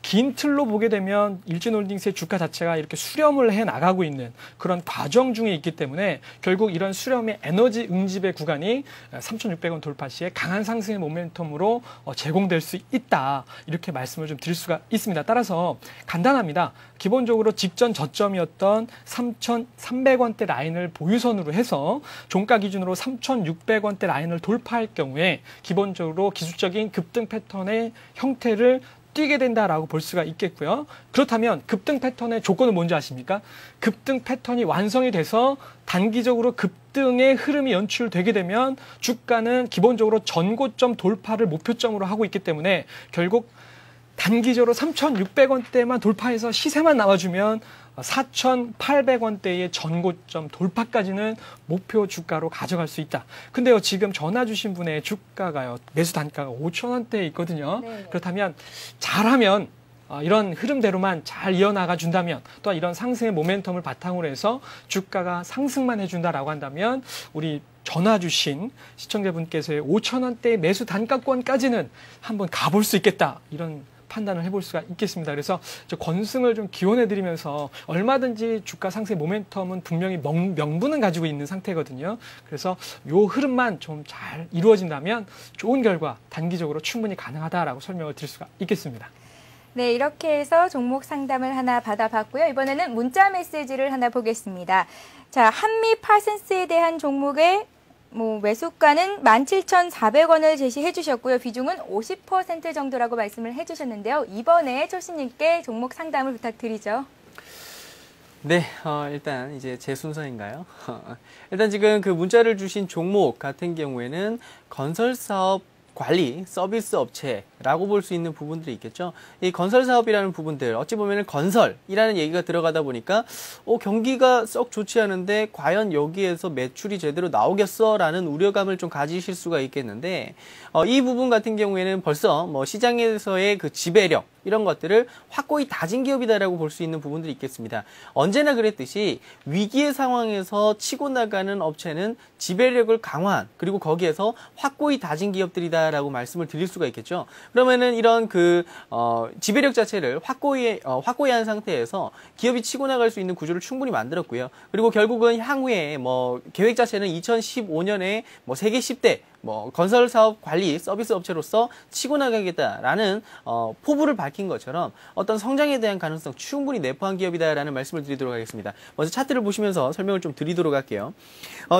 긴 틀로 보게 되면 일진홀딩스의 주가 자체가 이렇게 수렴을 해 나가고 있는 그런 과정 중에 있기 때문에 결국 이런 수렴의 에너지 응집의 구간이 3,600원 돌파 시에 강한 상승의 모멘텀으로 제공될 수 있다, 이렇게 말씀을 좀 드릴 수가 있습니다. 따라서 간단합니다. 기본적으로 직전 저점이었던 3,300원대 라인을 보유선으로 해서 종가 기준으로 3,600원대 라인을 돌파할 경우에 기본적으로 기술적인 급등 패턴의 형태를 띄게 된다라고 볼 수가 있겠고요. 그렇다면 급등 패턴의 조건은 뭔지 아십니까? 급등 패턴이 완성이 돼서 단기적으로 급등의 흐름이 연출되게 되면 주가는 기본적으로 전고점 돌파를 목표점으로 하고 있기 때문에 결국 단기적으로 3,600원대만 돌파해서 시세만 나와주면 4,800원대의 전고점 돌파까지는 목표 주가로 가져갈 수 있다. 근데요, 지금 전화 주신 분의 주가가요, 매수 단가가 5,000원대에 있거든요. 네. 그렇다면 잘하면 이런 흐름대로만 잘 이어나가 준다면, 또한 이런 상승의 모멘텀을 바탕으로 해서 주가가 상승만 해준다라고 한다면 우리 전화 주신 시청자분께서의 5,000원대 매수 단가권까지는 한번 가볼 수 있겠다, 이런 판단을 해볼 수가 있겠습니다. 그래서 저 권승을 좀 기원해드리면서 얼마든지 주가 상승의 모멘텀은 분명히 명분은 가지고 있는 상태거든요. 그래서 요 흐름만 좀 잘 이루어진다면 좋은 결과 단기적으로 충분히 가능하다라고 설명을 드릴 수가 있겠습니다. 네, 이렇게 해서 종목 상담을 하나 받아봤고요. 이번에는 문자 메시지를 하나 보겠습니다. 자, 한미 파센스에 대한 종목의 매수가는 17,400원을 제시해 주셨고요. 비중은 50% 정도라고 말씀을 해 주셨는데요. 이번에 초신님께 종목 상담을 부탁드리죠. 네, 일단 이제 제 순서인가요? 일단 지금 그 문자를 주신 종목 같은 경우에는 건설사업 관리 서비스 업체라고 볼 수 있는 부분들이 있겠죠. 이 건설 사업이라는 부분들, 어찌 보면 건설이라는 얘기가 들어가다 보니까 경기가 썩 좋지 않은데 과연 여기에서 매출이 제대로 나오겠어라는 우려감을 좀 가지실 수가 있겠는데, 이 부분 같은 경우에는 벌써 시장에서의 그 지배력 이런 것들을 확고히 다진 기업이다라고 볼 수 있는 부분들이 있겠습니다. 언제나 그랬듯이 위기의 상황에서 치고 나가는 업체는 지배력을 강화한, 그리고 거기에서 확고히 다진 기업들이다라고 말씀을 드릴 수가 있겠죠. 그러면은 이런 지배력 자체를 확고히 한 상태에서 기업이 치고 나갈 수 있는 구조를 충분히 만들었고요. 그리고 결국은 향후에 계획 자체는 2015년에 세계 10대 건설 사업 관리 서비스 업체로서 치고 나가겠다라는 포부를 밝힌 것처럼 어떤 성장에 대한 가능성 충분히 내포한 기업이다라는 말씀을 드리도록 하겠습니다. 먼저 차트를 보시면서 설명을 좀 드리도록 할게요.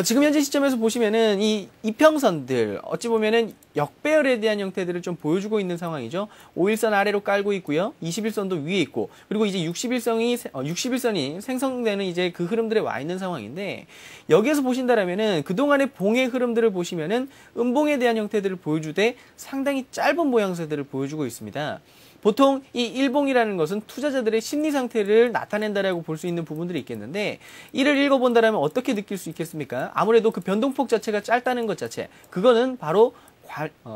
지금 현재 시점에서 보시면은 이 이평선들 어찌 보면은 역배열에 대한 형태들을 좀 보여주고 있는 상황이죠. 5일선 아래로 깔고 있고요. 21선도 위에 있고, 그리고 이제 61선이 생성되는 이제 그 흐름들에 와 있는 상황인데, 여기에서 보신다라면은 그동안의 봉의 흐름들을 보시면은 음봉에 대한 형태들을 보여주되 상당히 짧은 모양새들을 보여주고 있습니다. 보통 이 일봉이라는 것은 투자자들의 심리 상태를 나타낸다라고 볼 수 있는 부분들이 있겠는데, 이를 읽어본다라면 어떻게 느낄 수 있겠습니까? 아무래도 그 변동폭 자체가 짧다는 것 자체, 그거는 바로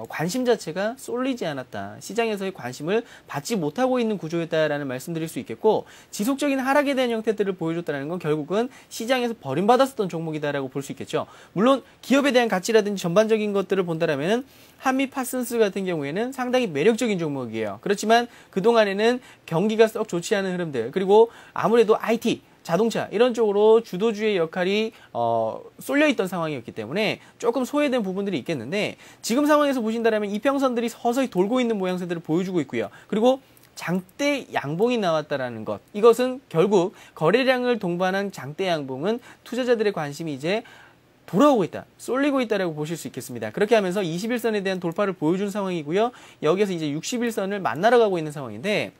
관심 자체가 쏠리지 않았다, 시장에서의 관심을 받지 못하고 있는 구조였다라는 말씀드릴 수 있겠고, 지속적인 하락에 대한 형태들을 보여줬다는 건 결국은 시장에서 버림받았었던 종목이다라고 볼 수 있겠죠. 물론 기업에 대한 가치라든지 전반적인 것들을 본다라면은 한미 파슨스 같은 경우에는 상당히 매력적인 종목이에요. 그렇지만 그동안에는 경기가 썩 좋지 않은 흐름들, 그리고 아무래도 IT, 자동차 이런 쪽으로 주도주의 역할이 쏠려있던 상황이었기 때문에 조금 소외된 부분들이 있겠는데, 지금 상황에서 보신다면 이평선들이 서서히 돌고 있는 모양새들을 보여주고 있고요. 그리고 장대 양봉이 나왔다라는 것, 이것은 결국 거래량을 동반한 장대 양봉은 투자자들의 관심이 이제 돌아오고 있다, 쏠리고 있다라고 보실 수 있겠습니다. 그렇게 하면서 21선에 대한 돌파를 보여준 상황이고요. 여기에서 이제 61선을 만나러 가고 있는 상황인데,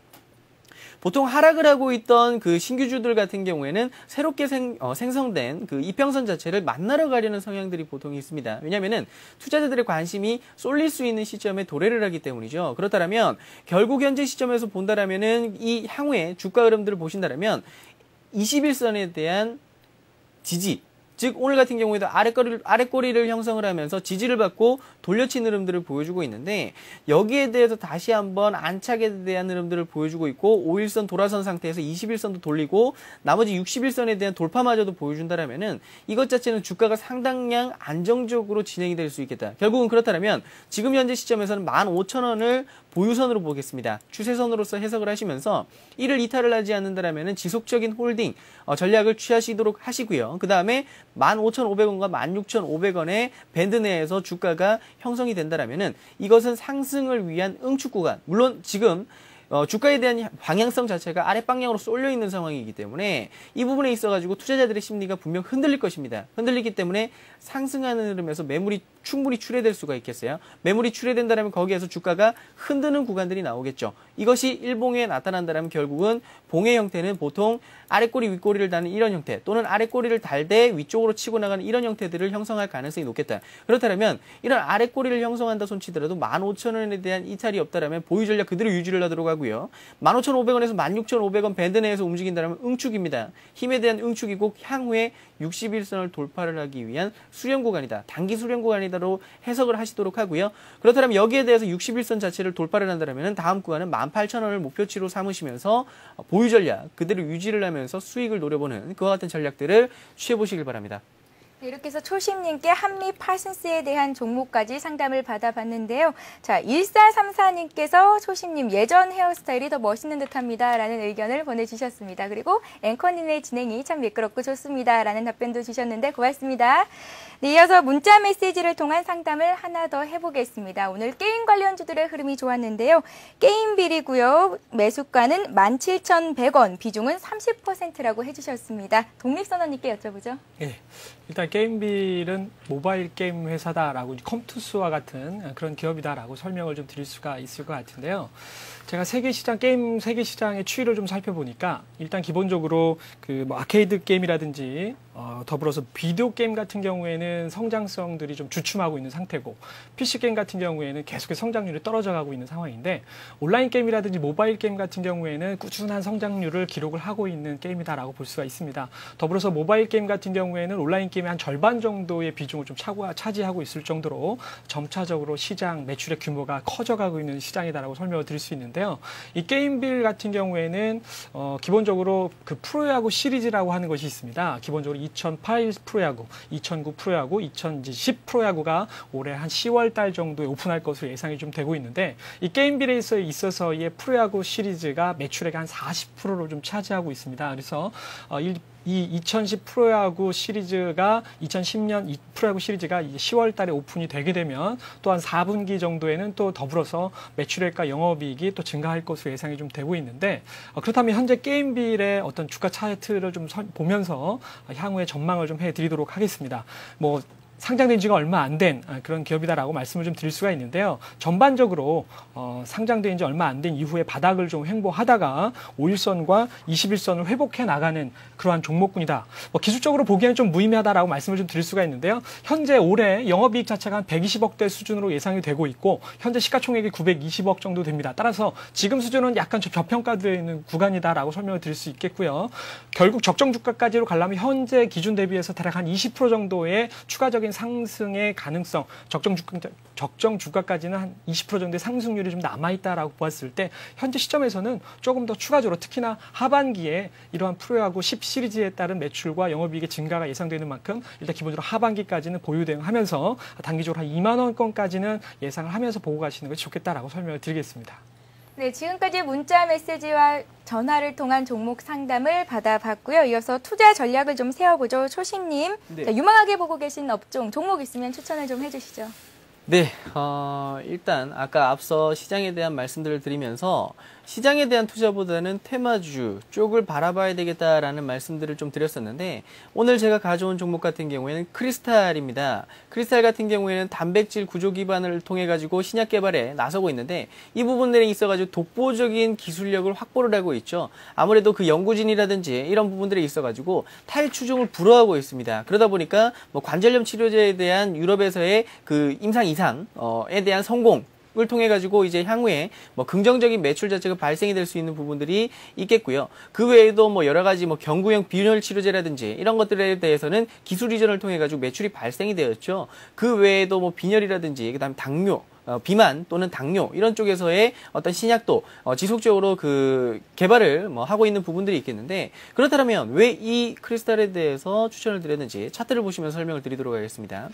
보통 하락을 하고 있던 그 신규주들 같은 경우에는 새롭게 생성된 그 이평선 자체를 만나러 가려는 성향들이 보통 있습니다. 왜냐면은 투자자들의 관심이 쏠릴 수 있는 시점에 도래를 하기 때문이죠. 그렇다면 결국 현재 시점에서 본다라면은 이 향후의 주가 흐름들을 보신다라면 21선에 대한 지지, 즉 오늘 같은 경우에도 아랫꼬리를 형성을 하면서 지지를 받고 돌려친 흐름들을 보여주고 있는데, 여기에 대해서 다시 한번 안착에 대한 흐름들을 보여주고 있고, 5일선 돌아선 상태에서 21선도 돌리고 나머지 61선에 대한 돌파마저도 보여준다라면은 이것 자체는 주가가 상당량 안정적으로 진행이 될 수 있겠다. 결국은 그렇다면 지금 현재 시점에서는 15,000원을 보유선으로 보겠습니다. 추세선으로서 해석을 하시면서 이를 이탈을 하지 않는다라면은 지속적인 홀딩 전략을 취하시도록 하시고요. 그 다음에 15,500원과 16,500원의 밴드 내에서 주가가 형성이 된다라면은 이것은 상승을 위한 응축 구간, 물론 지금 주가에 대한 방향성 자체가 아랫방향으로 쏠려 있는 상황이기 때문에 이 부분에 있어가지고 투자자들의 심리가 분명 흔들릴 것입니다. 흔들리기 때문에 상승하는 흐름에서 매물이 충분히 출회될 수가 있겠어요. 매물이 출회된다면 거기에서 주가가 흔드는 구간들이 나오겠죠. 이것이 일봉에 나타난다면 결국은 봉의 형태는 보통 아랫꼬리 윗꼬리를 다는 이런 형태, 또는 아랫꼬리를 달되 위쪽으로 치고 나가는 이런 형태들을 형성할 가능성이 높겠다. 그렇다면 이런 아랫꼬리를 형성한다 손치더라도 15,000원에 대한 이탈이 없다라면 보유 전략 그대로 유지를 하도록 하고 하고요. 15,500원에서 16,500원 밴드 내에서 움직인다면 응축입니다. 힘에 대한 응축이고 향후에 61선을 돌파를 하기 위한 수렴 구간이다. 단기 수렴 구간이다로 해석을 하시도록 하고요. 그렇다면 여기에 대해서 61선 자체를 돌파를 한다면 다음 구간은 18,000원을 목표치로 삼으시면서 보유 전략 그대로 유지를 하면서 수익을 노려보는 그와 같은 전략들을 취해보시길 바랍니다. 네, 이렇게 해서 초심님께 한미 파슨스에 대한 종목까지 상담을 받아봤는데요. 자, 1434님께서 초심님 예전 헤어스타일이 더 멋있는 듯합니다. 라는 의견을 보내주셨습니다. 그리고 앵커님의 진행이 참 미끄럽고 좋습니다. 라는 답변도 주셨는데 고맙습니다. 네, 이어서 문자 메시지를 통한 상담을 하나 더 해보겠습니다. 오늘 게임 관련주들의 흐름이 좋았는데요. 게임 비리고요. 매수가는 17,100원, 비중은 30%라고 해주셨습니다. 독립선언님께 여쭤보죠. 예. 일단 게임빌은 모바일 게임 회사다라고 컴투스와 같은 그런 기업이다라고 설명을 좀 드릴 수가 있을 것 같은데요. 제가 게임 세계 시장의 추이를 좀 살펴보니까 일단 기본적으로 그 뭐 아케이드 게임이라든지 더불어서 비디오 게임 같은 경우에는 성장성들이 좀 주춤하고 있는 상태고 PC 게임 같은 경우에는 계속해서 성장률이 떨어져 가고 있는 상황인데 온라인 게임이라든지 모바일 게임 같은 경우에는 꾸준한 성장률을 기록을 하고 있는 게임이다라고 볼 수가 있습니다. 더불어서 모바일 게임 같은 경우에는 온라인 게임의 한 절반 정도의 비중을 좀 차지하고 있을 정도로 점차적으로 시장 매출의 규모가 커져가고 있는 시장이다라고 설명을 드릴 수 있는데요. 이 게임빌 같은 경우에는 기본적으로 그 프로야구 시리즈라고 하는 것이 있습니다. 기본적으로 2008 프로야구, 2009 프로야구, 2010 프로야구가 올해 한 10월 달 정도에 오픈할 것으로 예상이 좀 되고 있는데 이 게임빌에 있어서의 프로야구 시리즈가 매출액의 한 40%를 좀 차지하고 있습니다. 그래서 이 2010 프로야구 시리즈가 2010년 프로야구 시리즈가 10월 달에 오픈이 되게 되면 또한 4분기 정도에는 또 더불어서 매출액과 영업이익이 또 증가할 것으로 예상이 좀 되고 있는데 그렇다면 현재 게임빌의 어떤 주가 차트를 좀 보면서 향후의 전망을 좀 해드리도록 하겠습니다. 뭐 상장된 지가 얼마 안 된 그런 기업이다라고 말씀을 좀 드릴 수가 있는데요. 전반적으로 상장된 지 얼마 안 된 이후에 바닥을 좀 횡보하다가 5일선과 21선을 회복해 나가는 그러한 종목군이다. 기술적으로 보기에는 좀 무의미하다라고 말씀을 좀 드릴 수가 있는데요. 현재 올해 영업이익 자체가 한 120억대 수준으로 예상이 되고 있고 현재 시가총액이 920억 정도 됩니다. 따라서 지금 수준은 약간 저평가되어 있는 구간이다라고 설명을 드릴 수 있겠고요. 결국 적정 주가까지로 가려면 현재 기준 대비해서 대략 한 20% 정도의 추가적인 상승의 가능성, 적정 주가까지는 한 20% 정도의 상승률이 좀 남아있다라고 보았을 때 현재 시점에서는 조금 더 추가적으로 특히나 하반기에 이러한 프로야구 10 시리즈에 따른 매출과 영업이익의 증가가 예상되는 만큼 일단 기본적으로 하반기까지는 보유 대응하면서 단기적으로 한 2만 원권까지는 예상을 하면서 보고 가시는 것이 좋겠다라고 설명을 드리겠습니다. 네, 지금까지 문자 메시지와 전화를 통한 종목 상담을 받아봤고요. 이어서 투자 전략을 좀 세워보죠. 초심님, 네. 자, 유망하게 보고 계신 업종, 종목 있으면 추천을 좀 해주시죠. 네, 일단 아까 앞서 시장에 대한 말씀들을 드리면서 시장에 대한 투자보다는 테마주 쪽을 바라봐야 되겠다라는 말씀들을 좀 드렸었는데 오늘 제가 가져온 종목 같은 경우에는 크리스탈입니다. 크리스탈 같은 경우에는 단백질 구조 기반을 통해 가지고 신약 개발에 나서고 있는데 이 부분들에 있어 가지고 독보적인 기술력을 확보를 하고 있죠. 아무래도 그 연구진이라든지 이런 부분들에 있어 가지고 탈추종을 불허하고 있습니다. 그러다 보니까 뭐 관절염 치료제에 대한 유럽에서의 그 임상 이상에 대한 성공 을 통해 가지고 이제 향후에 뭐 긍정적인 매출 자체가 발생이 될 수 있는 부분들이 있겠고요. 그 외에도 뭐 여러 가지 뭐 경구용 빈혈 치료제라든지 이런 것들에 대해서는 기술 이전을 통해 가지고 매출이 발생이 되었죠. 그 외에도 뭐 빈혈이라든지 그다음에 당뇨 비만 또는 당뇨 이런 쪽에서의 어떤 신약도 지속적으로 그 개발을 뭐 하고 있는 부분들이 있겠는데 그렇다면 왜 이 크리스탈에 대해서 추천을 드렸는지 차트를 보시면서 설명을 드리도록 하겠습니다.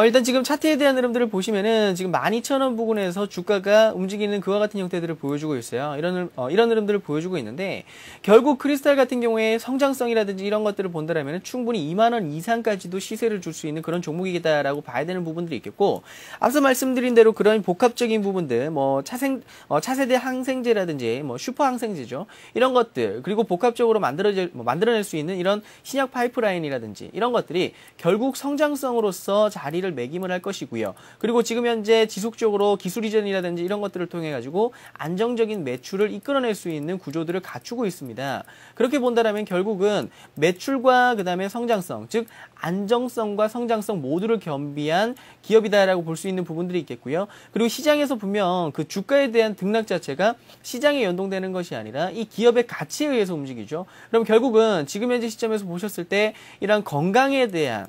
일단 지금 차트에 대한 흐름들을 보시면은 지금 12,000원 부근에서 주가가 움직이는 그와 같은 형태들을 보여주고 있어요. 이런 흐름들을 보여주고 있는데 결국 크리스탈 같은 경우에 성장성이라든지 이런 것들을 본다라면 충분히 2만원 이상까지도 시세를 줄 수 있는 그런 종목이겠다라고 봐야 되는 부분들이 있겠고 앞서 말씀드린 대로 그런 복합적인 부분들 뭐 차세대 항생제라든지 뭐 슈퍼 항생제죠. 이런 것들 그리고 복합적으로 만들어낼 수 있는 이런 신약 파이프라인이라든지 이런 것들이 결국 성장성으로서 자리 자리를 매김을 할 것이고요. 그리고 지금 현재 지속적으로 기술 이전이라든지 이런 것들을 통해 가지고 안정적인 매출을 이끌어낼 수 있는 구조들을 갖추고 있습니다. 그렇게 본다면 결국은 매출과 그다음에 성장성, 즉 안정성과 성장성 모두를 겸비한 기업이다라고 볼 수 있는 부분들이 있겠고요. 그리고 시장에서 보면 그 주가에 대한 등락 자체가 시장에 연동되는 것이 아니라 이 기업의 가치에 의해서 움직이죠. 그럼 결국은 지금 현재 시점에서 보셨을 때 이런 건강에 대한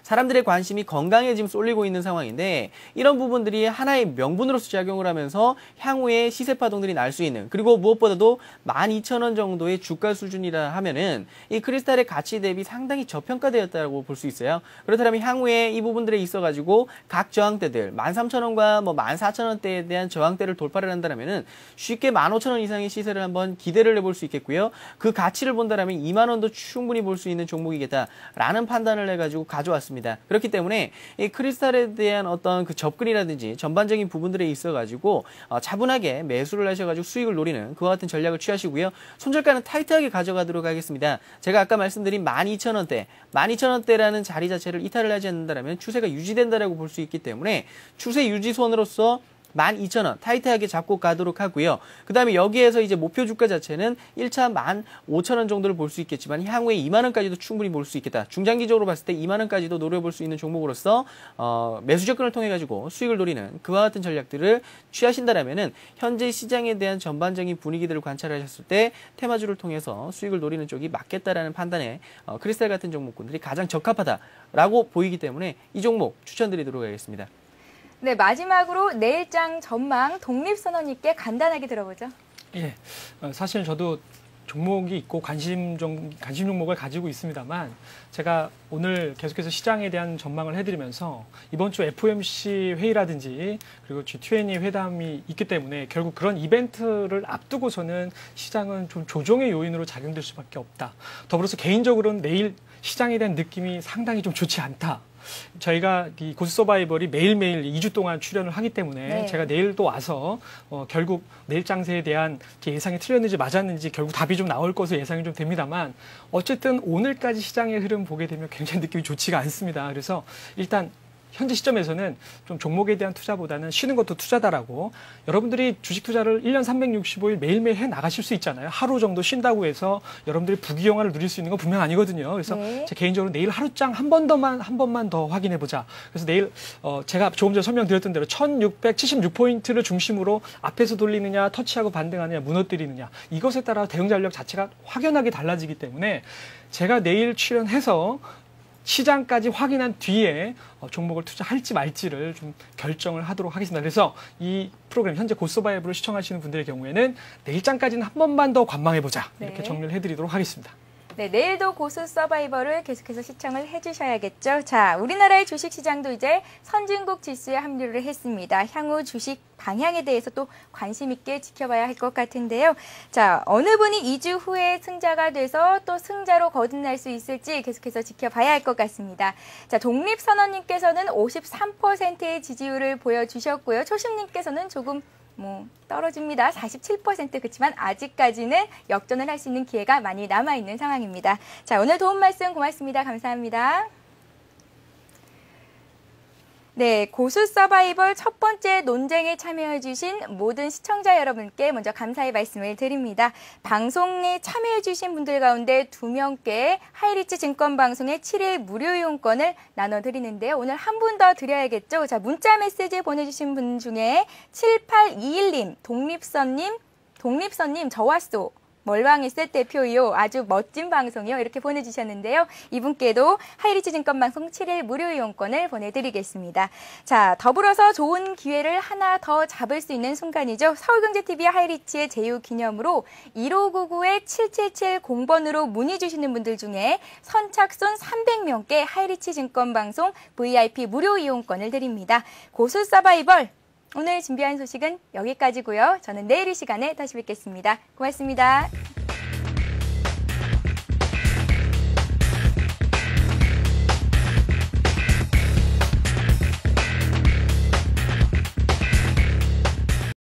사람들의 관심이 건강에 지금 쏠리고 있는 상황인데 이런 부분들이 하나의 명분으로서 작용을 하면서 향후에 시세 파동들이 날 수 있는 그리고 무엇보다도 12,000원 정도의 주가 수준이라 하면은 이 크리스탈의 가치 대비 상당히 저평가되었다고 볼 수 있어요. 그렇다면 향후에 이 부분들에 있어가지고 각 저항대들 13,000원과 뭐 14,000원대에 대한 저항대를 돌파를 한다면은 쉽게 15,000원 이상의 시세를 한번 기대를 해볼 수 있겠고요. 그 가치를 본다면 20,000원도 충분히 볼 수 있는 종목이겠다라는 판단을 해가지고 가져왔습니다. 그렇기 때문에 이 크리스탈에 대한 어떤 그 접근이라든지 전반적인 부분들에 있어가지고 차분하게 매수를 하셔가지고 수익을 노리는 그와 같은 전략을 취하시고요. 손절가는 타이트하게 가져가도록 하겠습니다. 제가 아까 말씀드린 12,000원대, 12,000원대라는 자리 자체를 이탈을 하지 않는다면 추세가 유지된다라고 볼 수 있기 때문에 추세 유지선으로서 12,000원 타이트하게 잡고 가도록 하고요. 그 다음에 여기에서 이제 목표 주가 자체는 1차 15,000원 정도를 볼 수 있겠지만 향후에 20,000원까지도 충분히 볼 수 있겠다. 중장기적으로 봤을 때 20,000원까지도 노려볼 수 있는 종목으로서 매수 접근을 통해 가지고 수익을 노리는 그와 같은 전략들을 취하신다라면은 현재 시장에 대한 전반적인 분위기들을 관찰하셨을 때 테마주를 통해서 수익을 노리는 쪽이 맞겠다라는 판단에 크리스탈 같은 종목군들이 가장 적합하다라고 보이기 때문에 이 종목 추천드리도록 하겠습니다. 네, 마지막으로 내일장 전망 독립선언님께 간단하게 들어보죠. 예, 사실 저도 종목이 있고 관심 종목을 가지고 있습니다만 제가 오늘 계속해서 시장에 대한 전망을 해드리면서 이번 주 FOMC 회의라든지 그리고 G20 회담이 있기 때문에 결국 그런 이벤트를 앞두고서는 시장은 좀 조정의 요인으로 작용될 수밖에 없다. 더불어서 개인적으로는 내일 시장에 대한 느낌이 상당히 좀 좋지 않다. 저희가 이 고수 서바이벌이 매일매일 2주 동안 출연을 하기 때문에 네. 제가 내일도 와서 결국 내일 장세에 대한 예상이 틀렸는지 맞았는지 결국 답이 좀 나올 것으로 예상이 좀 됩니다만 어쨌든 오늘까지 시장의 흐름 보게 되면 굉장히 느낌이 좋지가 않습니다. 그래서 일단 현재 시점에서는 좀 종목에 대한 투자보다는 쉬는 것도 투자다라고 여러분들이 주식 투자를 1년 365일 매일매일 해 나가실 수 있잖아요. 하루 정도 쉰다고 해서 여러분들이 부귀영화를 누릴 수 있는 건 분명 아니거든요. 그래서 네. 제 개인적으로 내일 하루장 한 번만 더 확인해 보자. 그래서 내일 제가 조금 전에 설명드렸던 대로 1676포인트를 중심으로 앞에서 돌리느냐, 터치하고 반등하느냐, 무너뜨리느냐 이것에 따라 대응 전략 자체가 확연하게 달라지기 때문에 제가 내일 출연해서 시장까지 확인한 뒤에 종목을 투자할지 말지를 좀 결정을 하도록 하겠습니다. 그래서 이 프로그램 현재 고서바이브를 시청하시는 분들의 경우에는 내일장까지는 한 번만 더 관망해보자 이렇게 네. 정리를 해드리도록 하겠습니다. 네, 내일도 고수 서바이벌을 계속해서 시청을 해주셔야겠죠. 자, 우리나라의 주식시장도 이제 선진국 지수에 합류를 했습니다. 향후 주식 방향에 대해서 또 관심 있게 지켜봐야 할 것 같은데요. 자, 어느 분이 2주 후에 승자가 돼서 또 승자로 거듭날 수 있을지 계속해서 지켜봐야 할 것 같습니다. 자, 독립선언님께서는 53%의 지지율을 보여주셨고요. 초심님께서는 조금 떨어집니다. 47% 그렇지만 아직까지는 역전을 할 수 있는 기회가 많이 남아있는 상황입니다. 자, 오늘 도움 말씀 고맙습니다. 감사합니다. 네, 고수 서바이벌 첫 번째 논쟁에 참여해주신 모든 시청자 여러분께 먼저 감사의 말씀을 드립니다. 방송에 참여해주신 분들 가운데 2명께 하이리치 증권방송의 7일 무료 이용권을 나눠드리는데요. 오늘 한 분 더 드려야겠죠. 자, 문자 메시지 보내주신 분 중에 7821님, 독립선님 저 왔소. 멀방에셋 대표요. 아주 멋진 방송이요. 이렇게 보내주셨는데요. 이분께도 하이리치 증권방송 7일 무료 이용권을 보내드리겠습니다. 자, 더불어서 좋은 기회를 하나 더 잡을 수 있는 순간이죠. 서울경제TV 하이리치의 제휴 기념으로 1599-7770번으로 문의 주시는 분들 중에 선착순 300명께 하이리치 증권방송 VIP 무료 이용권을 드립니다. 고수 서바이벌 오늘 준비한 소식은 여기까지고요. 저는 내일 이 시간에 다시 뵙겠습니다. 고맙습니다.